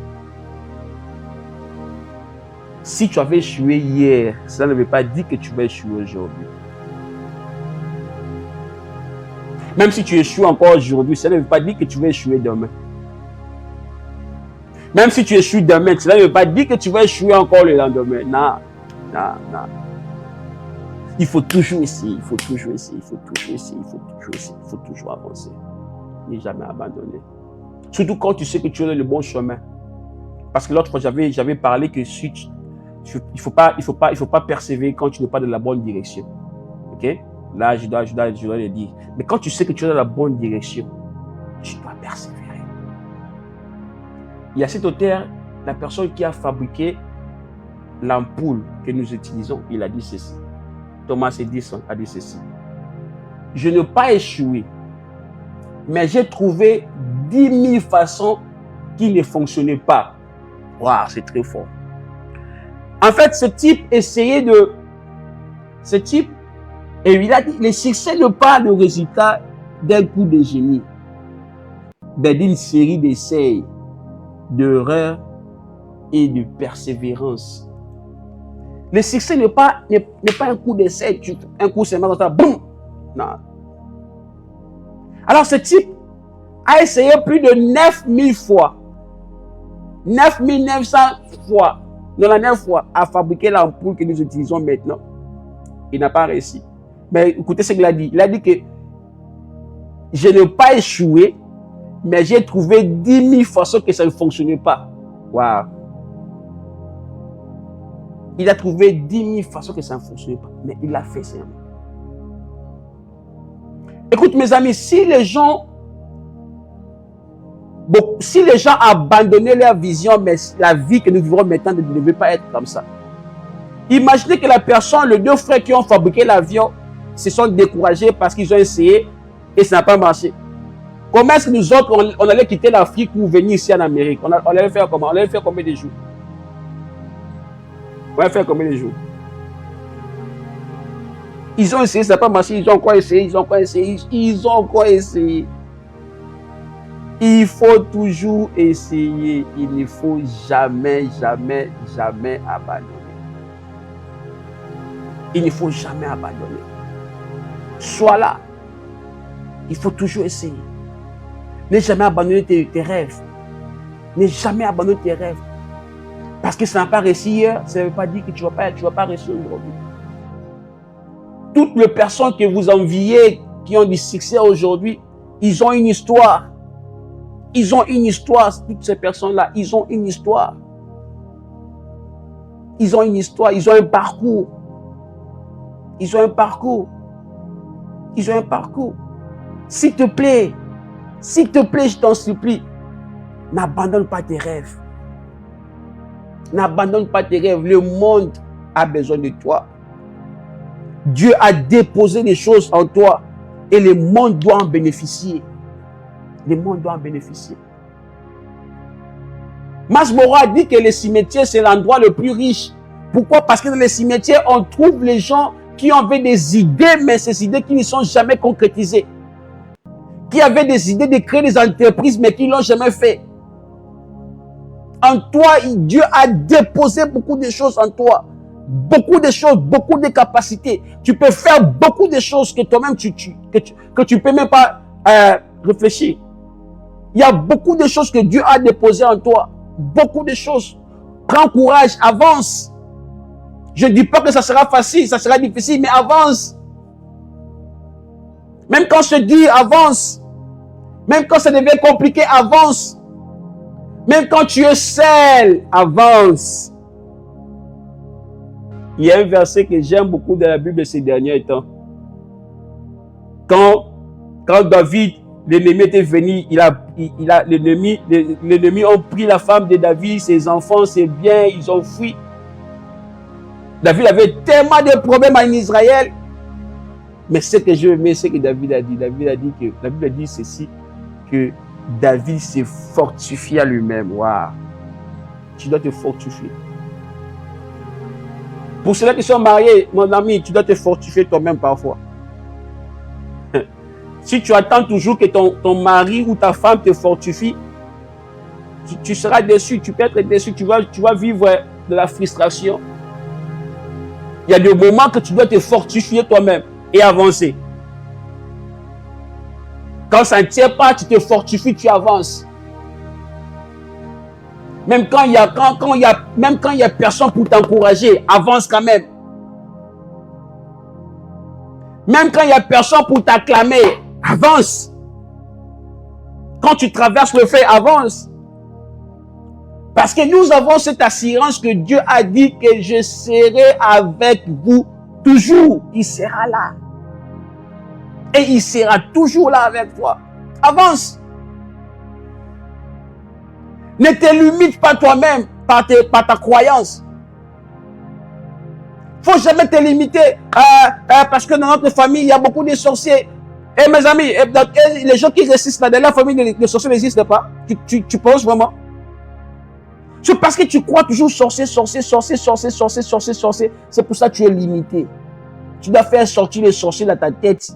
Si tu avais échoué hier, cela ne veut pas dire que tu vas échouer aujourd'hui. Même si tu échoues encore aujourd'hui, cela ne veut pas dire que tu vas échouer demain. Même si tu échoues demain, cela ne veut pas dire que tu vas échouer encore le lendemain. Non. Il faut toujours essayer, il faut toujours essayer, il faut toujours essayer, il faut toujours essayer, il faut toujours avancer. Ne jamais abandonner. Surtout quand tu sais que tu es dans le bon chemin. Parce que l'autre fois, j'avais parlé que si il faut pas persévérer quand tu n'es pas dans la bonne direction. Ok? Là, je dois le dire. Mais quand tu sais que tu es dans la bonne direction, tu dois persévérer. Il y a cet auteur, la personne qui a fabriqué l'ampoule que nous utilisons, il a dit ceci. Thomas Edison a dit ceci. Je n'ai pas échoué, mais j'ai trouvé 10 000 façons qui ne fonctionnaient pas. Waouh, c'est très fort. En fait, ce type essayait de... Ce type, et il a dit, le succès n'est pas le résultat d'un coup de génie, mais d'une série d'essais, d'erreurs et de persévérance. Le succès n'est pas un coup d'essai, un coup seulement comme ça, boum. Non. Alors ce type a essayé plus de 9000 fois 9900 fois, 99 fois à fabriquer l'ampoule que nous utilisons maintenant. Il n'a pas réussi. Mais écoutez ce qu'il a dit. Il a dit que je n'ai pas échoué, mais j'ai trouvé 10 000 façons que ça ne fonctionnait pas. Waouh! Il a trouvé 10 000 façons que ça ne fonctionnait pas, mais il l'a fait seulement. Écoute mes amis, si les gens abandonnaient leur vision, mais la vie que nous vivons maintenant ne devait pas être comme ça. Imaginez que la personne, les deux frères qui ont fabriqué l'avion, se sont découragés parce qu'ils ont essayé et ça n'a pas marché. Comment est-ce que nous autres, on allait quitter l'Afrique pour venir ici en Amérique? On allait faire comment? On allait faire combien de jours? On allait faire combien de jours? Ils ont essayé, ça n'a pas marché, ils ont encore essayé, ils ont encore essayé, ils ont encore essayé. Il faut toujours essayer, il ne faut jamais, jamais, jamais abandonner. Il ne faut jamais abandonner. Sois là. Il faut toujours essayer. Ne jamais abandonner tes rêves. Ne jamais abandonner tes rêves. Parce que ça n'a pas réussi hier, ça ne veut pas dire que tu ne vas pas réussir aujourd'hui. Toutes les personnes que vous enviez, qui ont du succès aujourd'hui, ils ont une histoire. Ils ont une histoire, toutes ces personnes-là, ils ont une histoire. Ils ont une histoire, ils ont un parcours. Ils ont un parcours. Ils ont un parcours. S'il te plaît, je t'en supplie, n'abandonne pas tes rêves. N'abandonne pas tes rêves. Le monde a besoin de toi. Dieu a déposé des choses en toi et le monde doit en bénéficier. Le monde doit en bénéficier. Masboro a dit que les cimetières, c'est l'endroit le plus riche. Pourquoi? Parce que dans les cimetières, on trouve les gens qui avaient des idées, mais ces idées qui ne sont jamais concrétisées. Qui avaient des idées de créer des entreprises, mais qui ne l'ont jamais fait. En toi, Dieu a déposé beaucoup de choses en toi. Beaucoup de choses, beaucoup de capacités. Tu peux faire beaucoup de choses que toi-même, que tu peux même pas réfléchir. Il y a beaucoup de choses que Dieu a déposées en toi. Beaucoup de choses. Prends courage, avance. Je ne dis pas que ça sera facile, ça sera difficile, mais avance. Même quand je dis avance. Même quand ça devient compliqué, avance. Même quand tu es seul, avance. Il y a un verset que j'aime beaucoup dans la Bible ces derniers temps. Quand David, l'ennemi était venu, l'ennemi ont pris la femme de David, ses enfants, ses biens, ils ont fui. David avait tellement de problèmes en Israël. Mais ce que je aimais, c'est que David a dit. David a dit ceci, que David s'est fortifié à lui-même. Waouh! Tu dois te fortifier. Pour ceux qui sont mariés, mon ami, tu dois te fortifier toi-même parfois. Si tu attends toujours que ton mari ou ta femme te fortifie, tu seras déçu, tu peux être déçu, tu vas vivre de la frustration. Il y a des moments que tu dois te fortifier toi-même et avancer. Quand ça ne tient pas, tu te fortifies, tu avances. Même quand il y a personne pour t'encourager, avance quand même. Même quand il y a personne pour t'acclamer, avance. Quand tu traverses le feu, avance. Parce que nous avons cette assurance que Dieu a dit que je serai avec vous toujours. Il sera là. Et il sera toujours là avec toi. Avance. Ne te limite pas toi-même par ta croyance. Il ne faut jamais te limiter parce que dans notre famille, il y a beaucoup de sorciers. Et mes amis, les gens qui résistent là, dans la famille, les sorciers n'existent pas. Tu penses vraiment? C'est parce que tu crois toujours sorcier. C'est pour ça que tu es limité. Tu dois faire sortir les sorciers dans ta tête.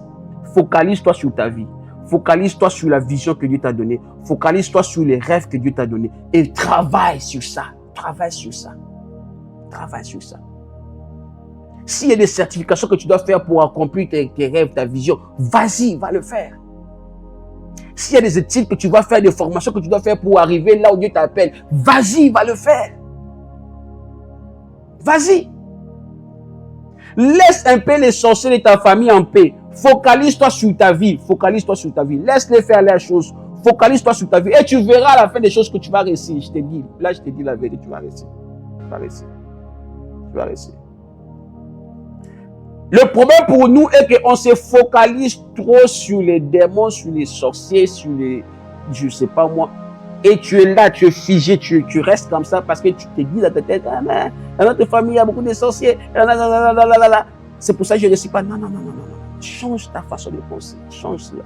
Focalise-toi sur ta vie. Focalise-toi sur la vision que Dieu t'a donnée. Focalise-toi sur les rêves que Dieu t'a donnés. Et travaille sur ça. Travaille sur ça. Travaille sur ça. S'il y a des certifications que tu dois faire pour accomplir tes rêves, ta vision, vas-y, va le faire. S'il y a des études que tu vas faire, des formations que tu dois faire pour arriver là où Dieu t'appelle, vas-y, va le faire. Vas-y. Laisse un peu les sorciers de ta famille en paix. Focalise-toi sur ta vie. Focalise-toi sur ta vie. Laisse-les faire les choses. Focalise-toi sur ta vie. Et tu verras à la fin des choses que tu vas réussir. Je te dis. Là, je te dis la vérité. Tu vas réussir. Tu vas réussir. Tu vas réussir. Le problème pour nous est qu'on se focalise trop sur les démons, sur les sorciers, sur les... Je sais pas moi. Et tu es là, tu es figé, tu restes comme ça parce que tu te dis dans ta tête, ah, mais dans notre famille, il y a beaucoup de sorciers. C'est pour ça que je ne réussis pas. Non. Change ta façon de penser. Change cela.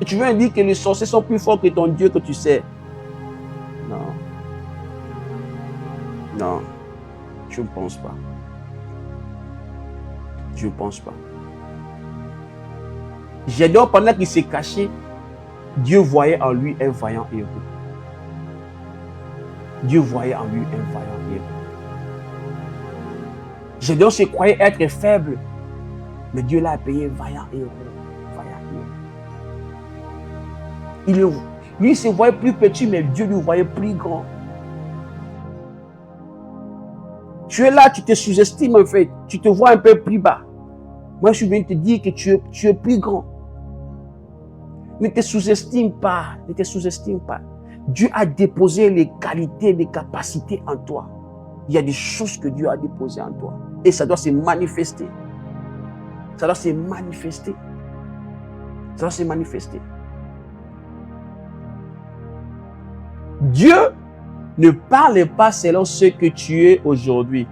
Et tu veux me dire que les sorciers sont plus forts que ton Dieu que tu sais. Non. Je ne pense pas. Je ne pense pas. Gédéon, pendant qu'il s'est caché, Dieu voyait en lui un vaillant héros. Dieu voyait en lui un vaillant héros. Gédéon se croyait être faible, mais Dieu l'a appelé vaillant héros. Lui, il se voyait plus petit, mais Dieu lui voyait plus grand. Tu es là, tu te sous-estimes en fait. Tu te vois un peu plus bas. Moi, je viens te dire que tu es plus grand. Ne te sous-estime pas. Ne te sous-estime pas. Dieu a déposé les qualités, les capacités en toi. Il y a des choses que Dieu a déposées en toi. Et ça doit se manifester. Ça doit se manifester. Ça doit se manifester. Dieu ne parle pas selon ce que tu es aujourd'hui,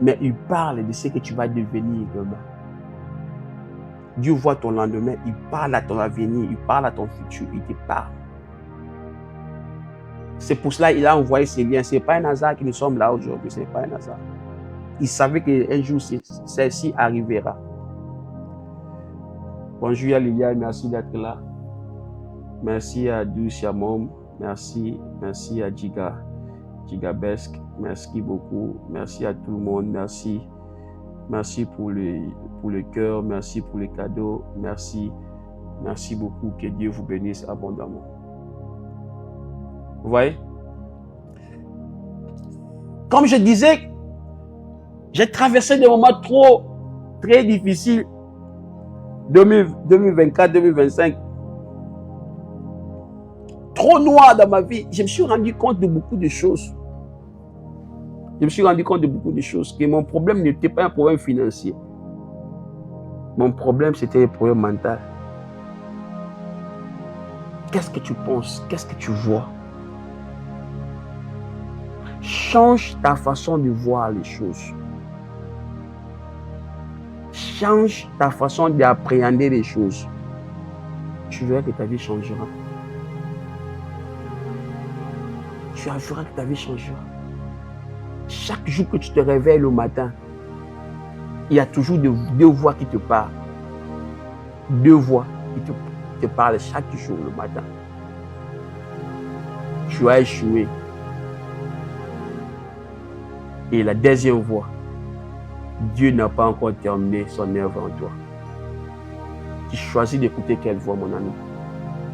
mais il parle de ce que tu vas devenir demain. Dieu voit ton lendemain, il parle à ton avenir, il parle à ton futur, il te parle. C'est pour cela qu'il a envoyé ces liens. Ce n'est pas un hasard que nous sommes là aujourd'hui, ce n'est pas un hasard. Il savait qu'un jour, celle-ci arrivera. Bonjour à Liliane, merci d'être là. Merci à Douce Yamom, merci à Gigabesque, merci beaucoup, merci à tout le monde, merci pour le cœur, merci pour les cadeaux, merci beaucoup, que Dieu vous bénisse abondamment. Vous voyez? Comme je disais, j'ai traversé des moments très difficiles, 2024, 2025, trop noir dans ma vie. Je me suis rendu compte de beaucoup de choses. Que mon problème n'était pas un problème financier. Mon problème, c'était un problème mental. Qu'est-ce que tu penses? Qu'est-ce que tu vois? Change ta façon de voir les choses. Change ta façon d'appréhender les choses. Tu verras que ta vie changera. Tu verras que ta vie changera. Chaque jour que tu te réveilles le matin, il y a toujours deux voix qui te parlent. Deux voix qui te parlent chaque jour le matin. Tu as échoué. Et la deuxième voix, Dieu n'a pas encore terminé son œuvre en toi. Tu choisis d'écouter quelle voix, mon ami?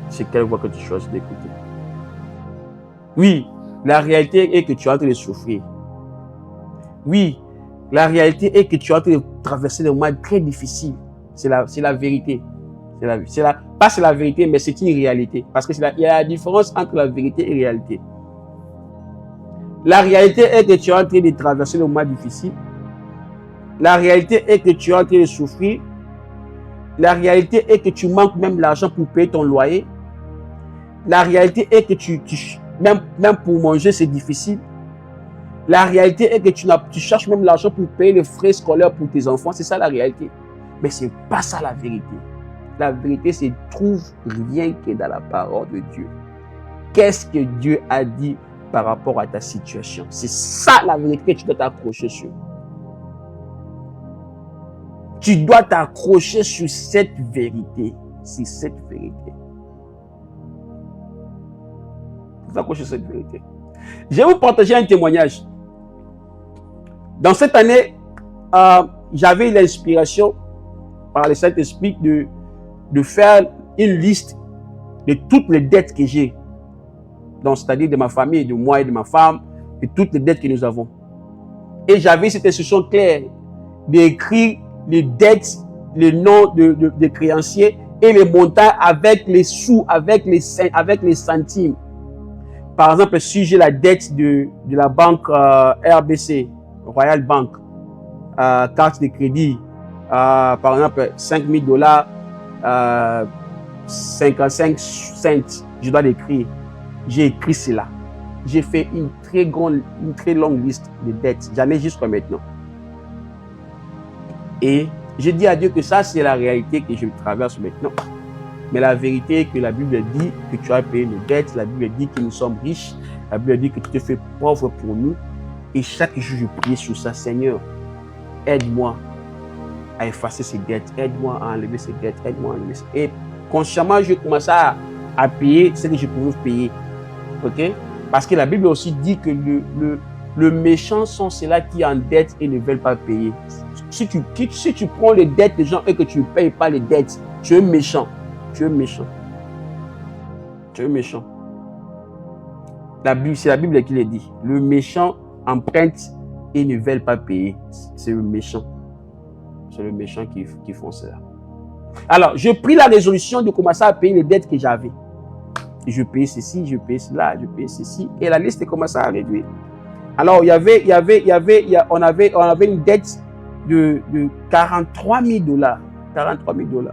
C'est quelle voix que tu choisis d'écouter? Oui, la réalité est que tu es en train de souffrir. Oui, la réalité est que tu es en train de traverser des moments très difficiles. C'est la vérité. Pas c'est la vérité, mais c'est une réalité. Parce qu'il y a la différence entre la vérité et la réalité. La réalité est que tu es en train de traverser des moments difficiles. La réalité est que tu es en train de souffrir. La réalité est que tu manques même l'argent pour payer ton loyer. La réalité est que même pour manger, c'est difficile. La réalité est que tu cherches même l'argent pour payer les frais scolaires pour tes enfants. C'est ça la réalité. Mais ce n'est pas ça la vérité. La vérité, c'est trouve rien que dans la parole de Dieu. Qu'est-ce que Dieu a dit par rapport à ta situation? C'est ça la vérité que tu dois t'accrocher sur. Tu dois t'accrocher sur cette vérité. C'est cette vérité. Tu dois t'accrocher sur cette vérité. Je vais vous partager un témoignage. Dans cette année, j'avais l'inspiration par le Saint-Esprit de faire une liste de toutes les dettes que j'ai. Donc, c'est-à-dire de ma famille, de moi et de ma femme, et toutes les dettes que nous avons. Et j'avais cette instruction claire d'écrire les dettes, les noms des créanciers et les montants avec les sous, avec les centimes. Par exemple, si j'ai la dette de la banque RBC, Royal Bank, carte de crédit, par exemple, $5,000, 55 cents, je dois l'écrire. J'ai écrit cela. J'ai fait une très longue liste de dettes. J'en ai jusqu'à maintenant. Et j'ai dit à Dieu que ça, c'est la réalité que je traverse maintenant. Mais la vérité est que la Bible dit que tu as payé nos dettes. La Bible dit que nous sommes riches. La Bible dit que tu te fais pauvre pour nous. Et chaque jour, je prie sur ça. Seigneur, aide-moi à effacer ces dettes. Aide-moi à enlever ces dettes. Aide-moi à enlever ces dettes. Et consciemment, je commence à payer ce que je pouvais payer. Ok? Parce que la Bible aussi dit que le méchant sont ceux-là qui endettent et ne veulent pas payer. Si tu prends les dettes des gens et que tu ne payes pas les dettes, tu es méchant. Tu es méchant. Tu es méchant. C'est la Bible qui le dit. Le méchant emprunte et ne veulent pas payer. C'est le méchant. C'est le méchant qui font cela. Alors, je pris la résolution de commencer à payer les dettes que j'avais. Je paye ceci, je paye cela, je paye ceci. Et la liste commençait à réduire. Alors, on avait une dette de $43,000. $43,000.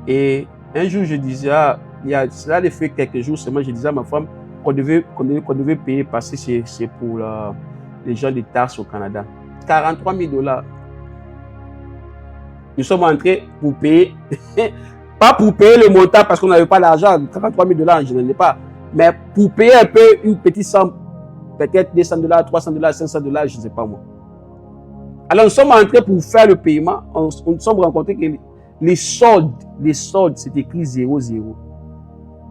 Et un jour, je disais, cela a fait quelques jours seulement, je disais à ma femme qu'on devait payer parce que c'est pour les gens des taxes au Canada. $43,000. Nous sommes entrés pour payer. Pas pour payer le montant parce qu'on n'avait pas l'argent, $43,000, je n'en ai pas. Mais pour payer un peu une petite somme, peut-être $200, $300, $500, je ne sais pas moi. Alors nous sommes entrés pour faire le paiement. On nous sommes rencontrés que les soldes, c'est écrit 00.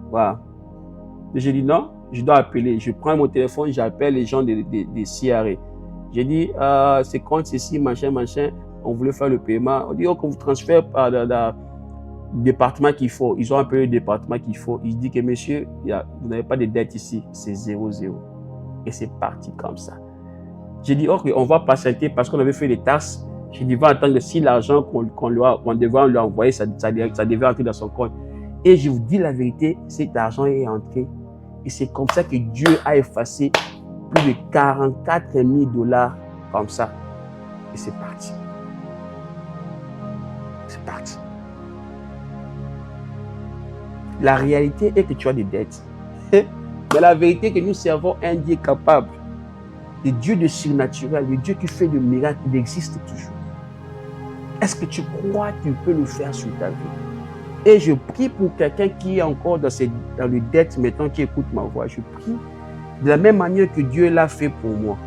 Voilà. Et j'ai dit non, je dois appeler. Je prends mon téléphone, j'appelle les gens des CRA. J'ai dit, c'est compte ceci, machin. On voulait faire le paiement. On dit, qu'on vous transfère par département qu'il faut. Ils ont appelé le département qu'il faut. Ils disent que monsieur, vous n'avez pas de dette ici. C'est 00. Et c'est parti comme ça. J'ai dit, ok, on va patienter parce qu'on avait fait les taxes. J'ai dit, va attendre si l'argent qu'on devait lui envoyer, ça devait entrer dans son compte. Et je vous dis la vérité, cet argent est entré. Et c'est comme ça que Dieu a effacé plus de $44,000 comme ça. Et c'est parti. C'est parti. La réalité est que tu as des dettes. Mais la vérité est que nous servons un Dieu capable. Le Dieu de surnaturel, le Dieu qui fait des miracles, il existe toujours. Est-ce que tu crois que tu peux le faire sur ta vie? Et je prie pour quelqu'un qui est encore dans les dettes maintenant, qui écoute ma voix. Je prie de la même manière que Dieu l'a fait pour moi,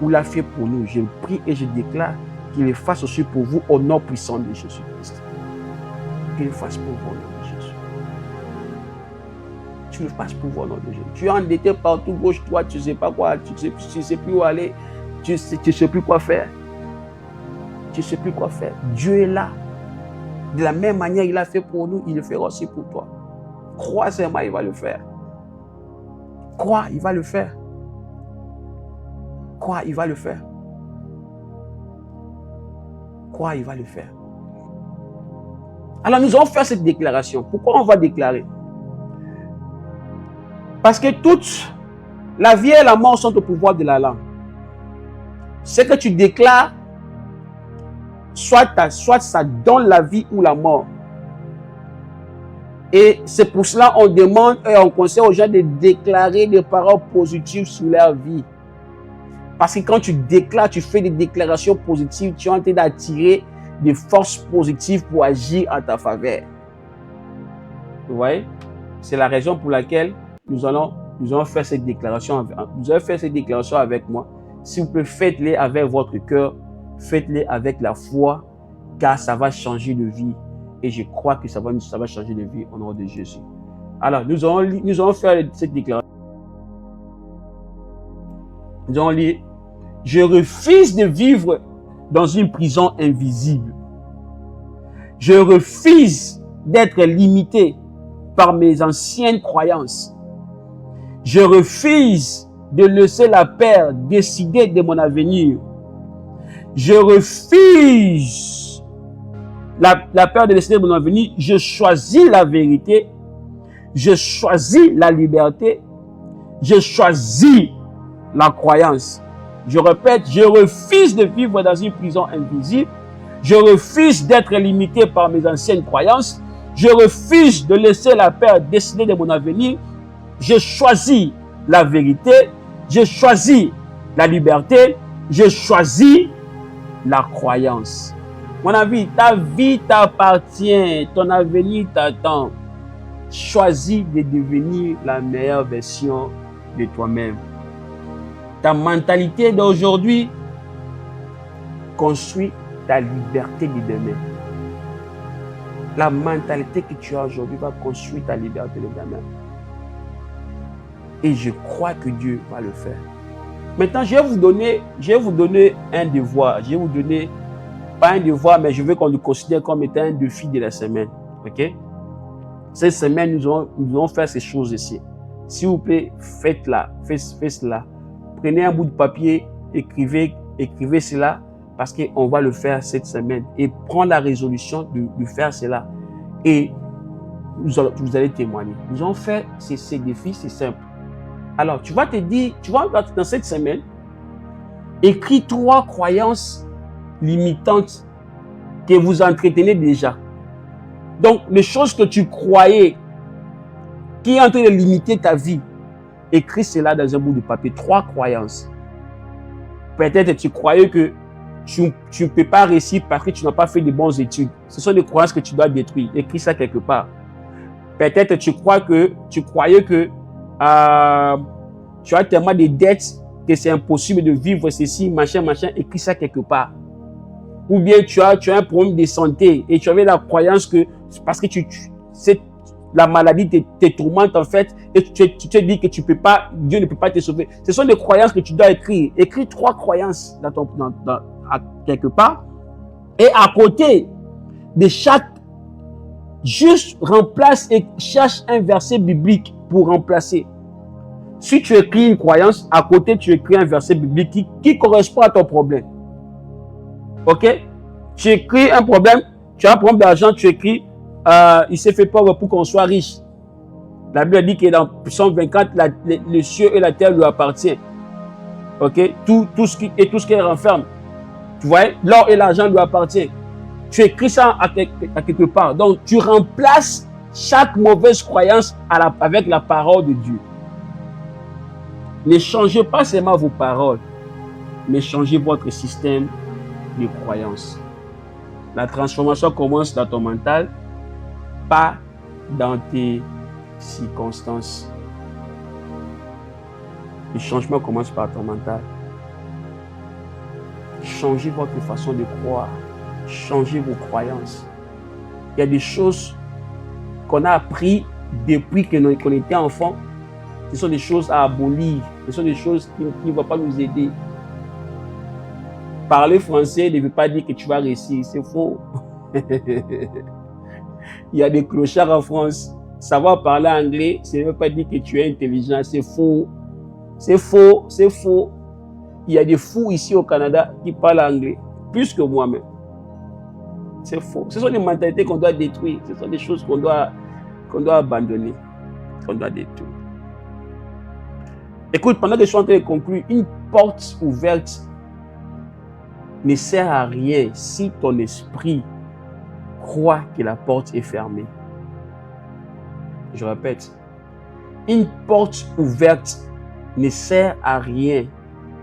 ou l'a fait pour nous. Je prie et je déclare qu'il le fasse aussi pour vous au nom puissant de Jésus-Christ. Qu'il le fasse pour vous au nom de Jésus. Tu le fasses pour vous au nom de Jésus. Tu es endetté partout, gauche, droite, tu ne sais pas quoi, tu ne sais plus où aller, tu ne sais plus quoi faire. Tu ne sais plus quoi faire. Dieu est là. De la même manière il a fait pour nous, il le fera aussi pour toi. Crois seulement, il va le faire. Crois, il va le faire. Crois, il va le faire. Crois, il va le faire. Alors nous allons faire cette déclaration. Pourquoi on va déclarer? Parce que toute la vie et la mort sont au pouvoir de la langue. Ce que tu déclares, soit ça donne la vie ou la mort. Et c'est pour cela qu'on demande et on conseille aux gens de déclarer des paroles positives sur leur vie. Parce que quand tu déclares, tu fais des déclarations positives, tu es en train d'attirer des forces positives pour agir en ta faveur. Vous voyez? C'est la raison pour laquelle nous allons faire cette déclaration. Vous allez faire cette déclaration avec moi. S'il vous plaît, faites-les avec votre cœur. Faites-les avec la foi, car ça va changer de vie. Et je crois que ça va changer de vie au nom de Jésus. Alors, nous allons faire cette déclaration. Nous allons lire. Je refuse de vivre dans une prison invisible. Je refuse d'être limité par mes anciennes croyances. Je refuse de laisser la peur décider de mon avenir. Je refuse la peur de décider de mon avenir. Je choisis la vérité. Je choisis la liberté. Je choisis la croyance. Je répète, je refuse de vivre dans une prison invisible. Je refuse d'être limité par mes anciennes croyances. Je refuse de laisser la peur décider de mon avenir. Je choisis la vérité. Je choisis la liberté. Je choisis la croyance. Mon ami, ta vie t'appartient. Ton avenir t'attend. Choisis de devenir la meilleure version de toi-même. Ta mentalité d'aujourd'hui construit ta liberté de demain. La mentalité que tu as aujourd'hui va construire ta liberté de demain. Et je crois que Dieu va le faire. Maintenant, je vais vous donner un devoir. Je vais vous donner, pas un devoir, mais je veux qu'on le considère comme étant un défi de la semaine. Ok? Cette semaine, nous allons faire ces choses ici. S'il vous plaît, faites cela. Prenez un bout de papier, écrivez cela, parce qu'on va le faire cette semaine. Et prends la résolution de faire cela. Et vous allez témoigner. Nous allons faire ces défis, c'est simple. Alors, tu vas dans cette semaine, écris 3 croyances limitantes que vous entretenez déjà. Donc, les choses que tu croyais qui est en train de limiter ta vie, écris cela dans un bout de papier. 3 croyances. Peut-être tu croyais que tu ne peux pas réussir parce que tu n'as pas fait de bonnes études. Ce sont des croyances que tu dois détruire. Écris ça quelque part. Peut-être tu croyais que tu as tellement de dettes que c'est impossible de vivre ceci, machin. Écris ça quelque part. Ou bien tu as un problème de santé et tu avais la croyance que parce que la maladie te tourmente en fait et tu te dis que Dieu ne peut pas te sauver. Ce sont des croyances que tu dois écrire. Écris 3 croyances quelque part et à côté de chaque, juste remplace et cherche un verset biblique pour remplacer. Si tu écris une croyance, à côté tu écris un verset biblique qui correspond à ton problème. Ok? Tu écris un problème, tu as un problème d'argent, tu écris il s'est fait pauvre pour qu'on soit riche. La Bible dit que dans Psaume 24, le ciel et la terre lui appartiennent. Ok? Tout ce qui renferme. Tu vois, l'or et l'argent lui appartiennent. Tu écris ça à quelque part. Donc, tu remplaces chaque mauvaise croyance avec la parole de Dieu. Ne changez pas seulement vos paroles, mais changez votre système de croyance. La transformation commence dans ton mental, pas dans tes circonstances. Le changement commence par ton mental. Changez votre façon de croire. Changez vos croyances. Il y a des choses qu'on a appris depuis qu'on était enfant. Ce sont des choses à abolir. Ce sont des choses qui ne vont pas nous aider. Parler français ne veut pas dire que tu vas réussir. C'est faux. Il y a des clochards en France. Savoir parler anglais, ça ne veut pas dire que tu es intelligent. C'est faux. C'est faux. C'est faux. Il y a des fous ici au Canada qui parlent anglais. Plus que moi-même. C'est faux. Ce sont des mentalités qu'on doit détruire. Ce sont des choses qu'on doit abandonner. Qu'on doit détruire. Écoute, pendant que je suis en train de conclure, une porte ouverte ne sert à rien si ton esprit croit que la porte est fermée. Je répète, une porte ouverte ne sert à rien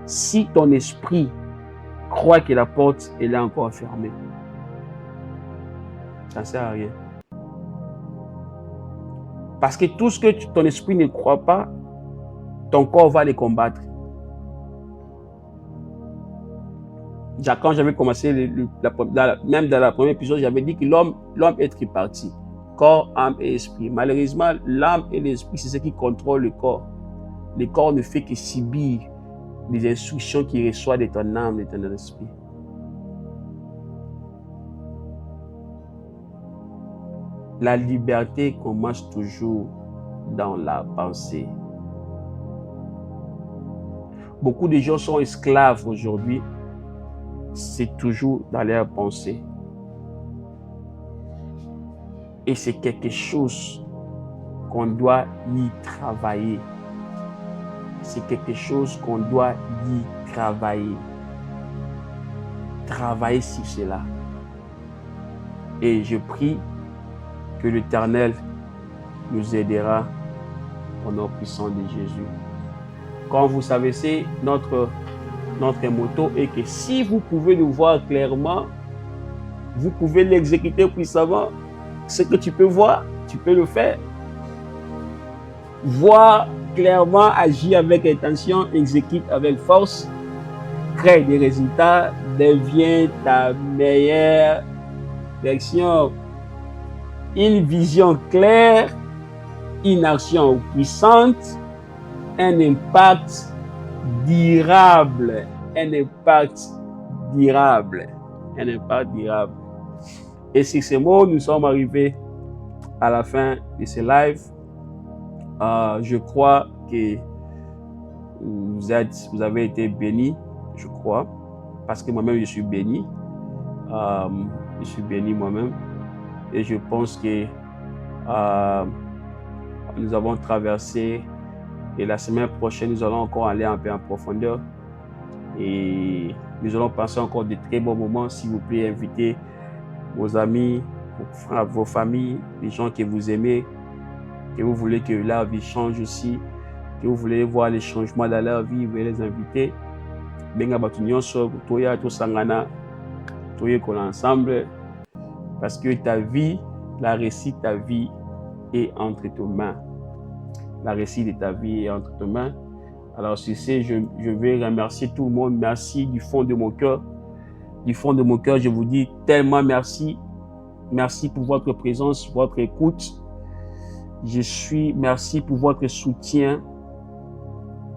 si ton esprit croit que la porte est encore fermée. Ça ne sert à rien. Parce que tout ce que ton esprit ne croit pas, ton corps va les combattre. Quand j'avais commencé, même dans la première épisode, j'avais dit que l'homme est tripartite. Corps, âme et esprit. Malheureusement, l'âme et l'esprit, c'est ce qui contrôle le corps. Le corps ne fait que subir les instructions qu'il reçoit de ton âme et de ton esprit. La liberté commence toujours dans la pensée. Beaucoup de gens sont esclaves aujourd'hui. C'est toujours dans leur pensée. Et c'est quelque chose qu'on doit y travailler. C'est quelque chose qu'on doit y travailler. Travailler sur cela. Et je prie que l'Éternel nous aidera au nom puissant de Jésus. Comme vous savez, c'est notre motto est que si vous pouvez nous voir clairement, vous pouvez l'exécuter puissamment. Ce que tu peux voir, tu peux le faire. Voir clairement, agir avec intention, exécute avec force, crée des résultats, devient ta meilleure direction. Une vision claire, une action puissante, un impact durable. Un impact durable. Un impact durable. Et sur ces mots, nous sommes arrivés à la fin de ce live. Je crois que vous avez été bénis, je crois, parce que moi-même je suis béni. Je suis béni moi-même. Et je pense que nous avons traversé, et la semaine prochaine, nous allons encore aller un peu en profondeur. Et nous allons passer encore de très bons moments. S'il vous plaît, invitez vos amis, vos familles, les gens que vous aimez, que vous voulez que leur vie change aussi, que vous voulez voir les changements dans leur vie, vous les inviter. Benga batu nyonso, toya to sangana, toye qu'on ensemble, parce que ta vie, la réussite de ta vie est entre tes mains. La réussite de ta vie est entre tes mains. Alors sur ce, je vais remercier tout le monde. Merci du fond de mon cœur. Du fond de mon cœur, je vous dis tellement merci. Merci pour votre présence, votre écoute. Merci pour votre soutien.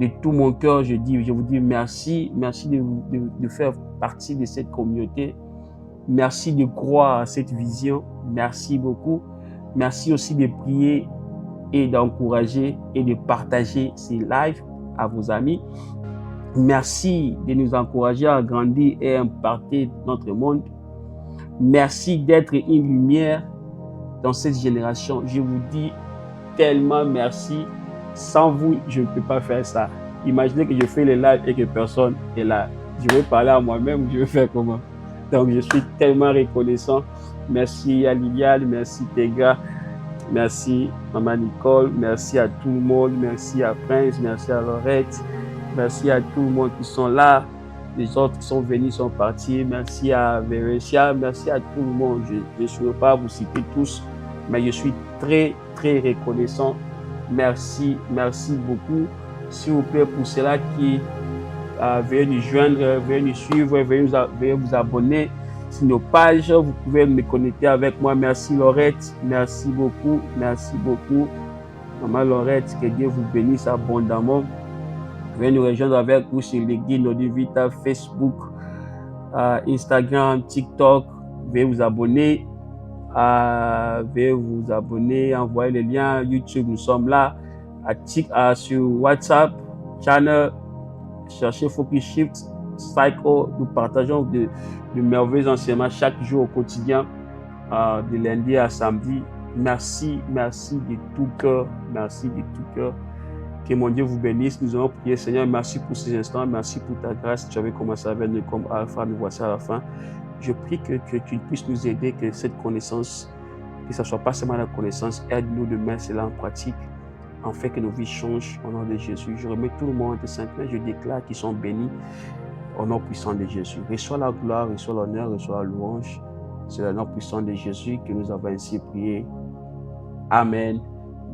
De tout mon cœur, je vous dis merci. Merci de faire partie de cette communauté. Merci de croire à cette vision. Merci beaucoup. Merci aussi de prier et d'encourager et de partager ces lives à vos amis. Merci de nous encourager à grandir et à impacter notre monde. Merci d'être une lumière dans cette génération. Je vous dis tellement merci. Sans vous, je ne peux pas faire ça. Imaginez que je fais les lives et que personne est là. Je vais parler à moi-même, je vais faire comment? Donc, je suis tellement reconnaissant. Merci à Liliane, merci Tega, merci Maman Nicole, merci à tout le monde, merci à Prince, merci à Laurette, merci à tout le monde qui sont là. Les autres qui sont venus sont partis. Merci à Vérécia, merci à tout le monde. Je ne saurais pas vous citer tous, mais je suis très, très reconnaissant. Merci, merci beaucoup. S'il vous plaît, pour ceux-là qui veuillez nous joindre, veuillez nous suivre, veuillez vous abonner sur nos pages. Vous pouvez me connecter avec moi. Merci Laurette, merci beaucoup, merci beaucoup. Maman Laurette, que Dieu vous bénisse abondamment. Veuillez nous rejoindre avec vous sur l'église Nodivita, Facebook, Instagram, TikTok. Veuillez vous abonner. Envoyez les liens YouTube, nous sommes là. Sur WhatsApp, channel, cherchez Focus Shift, Cycle. Nous partageons de merveilleux enseignements chaque jour au quotidien, de lundi à samedi. Merci, merci de tout cœur. Merci de tout cœur. Que mon Dieu vous bénisse. Nous allons prier, Seigneur. Merci pour ces instants. Merci pour ta grâce. Tu avais commencé avec nous comme alpha, nous voici à la fin. Je prie que tu puisses nous aider, que cette connaissance, que ce ne soit pas seulement la connaissance, aide-nous de mettre cela en pratique, en fait que nos vies changent au nom de Jésus. Je remets tout le monde de Saint-Père, je déclare qu'ils sont bénis au nom puissant de Jésus. Reçois la gloire, reçois l'honneur, reçois la louange. C'est le nom puissant de Jésus que nous avons ainsi prié. Amen.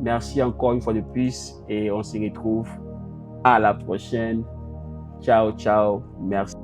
Merci encore une fois de plus et on se retrouve à la prochaine. Ciao, ciao. Merci.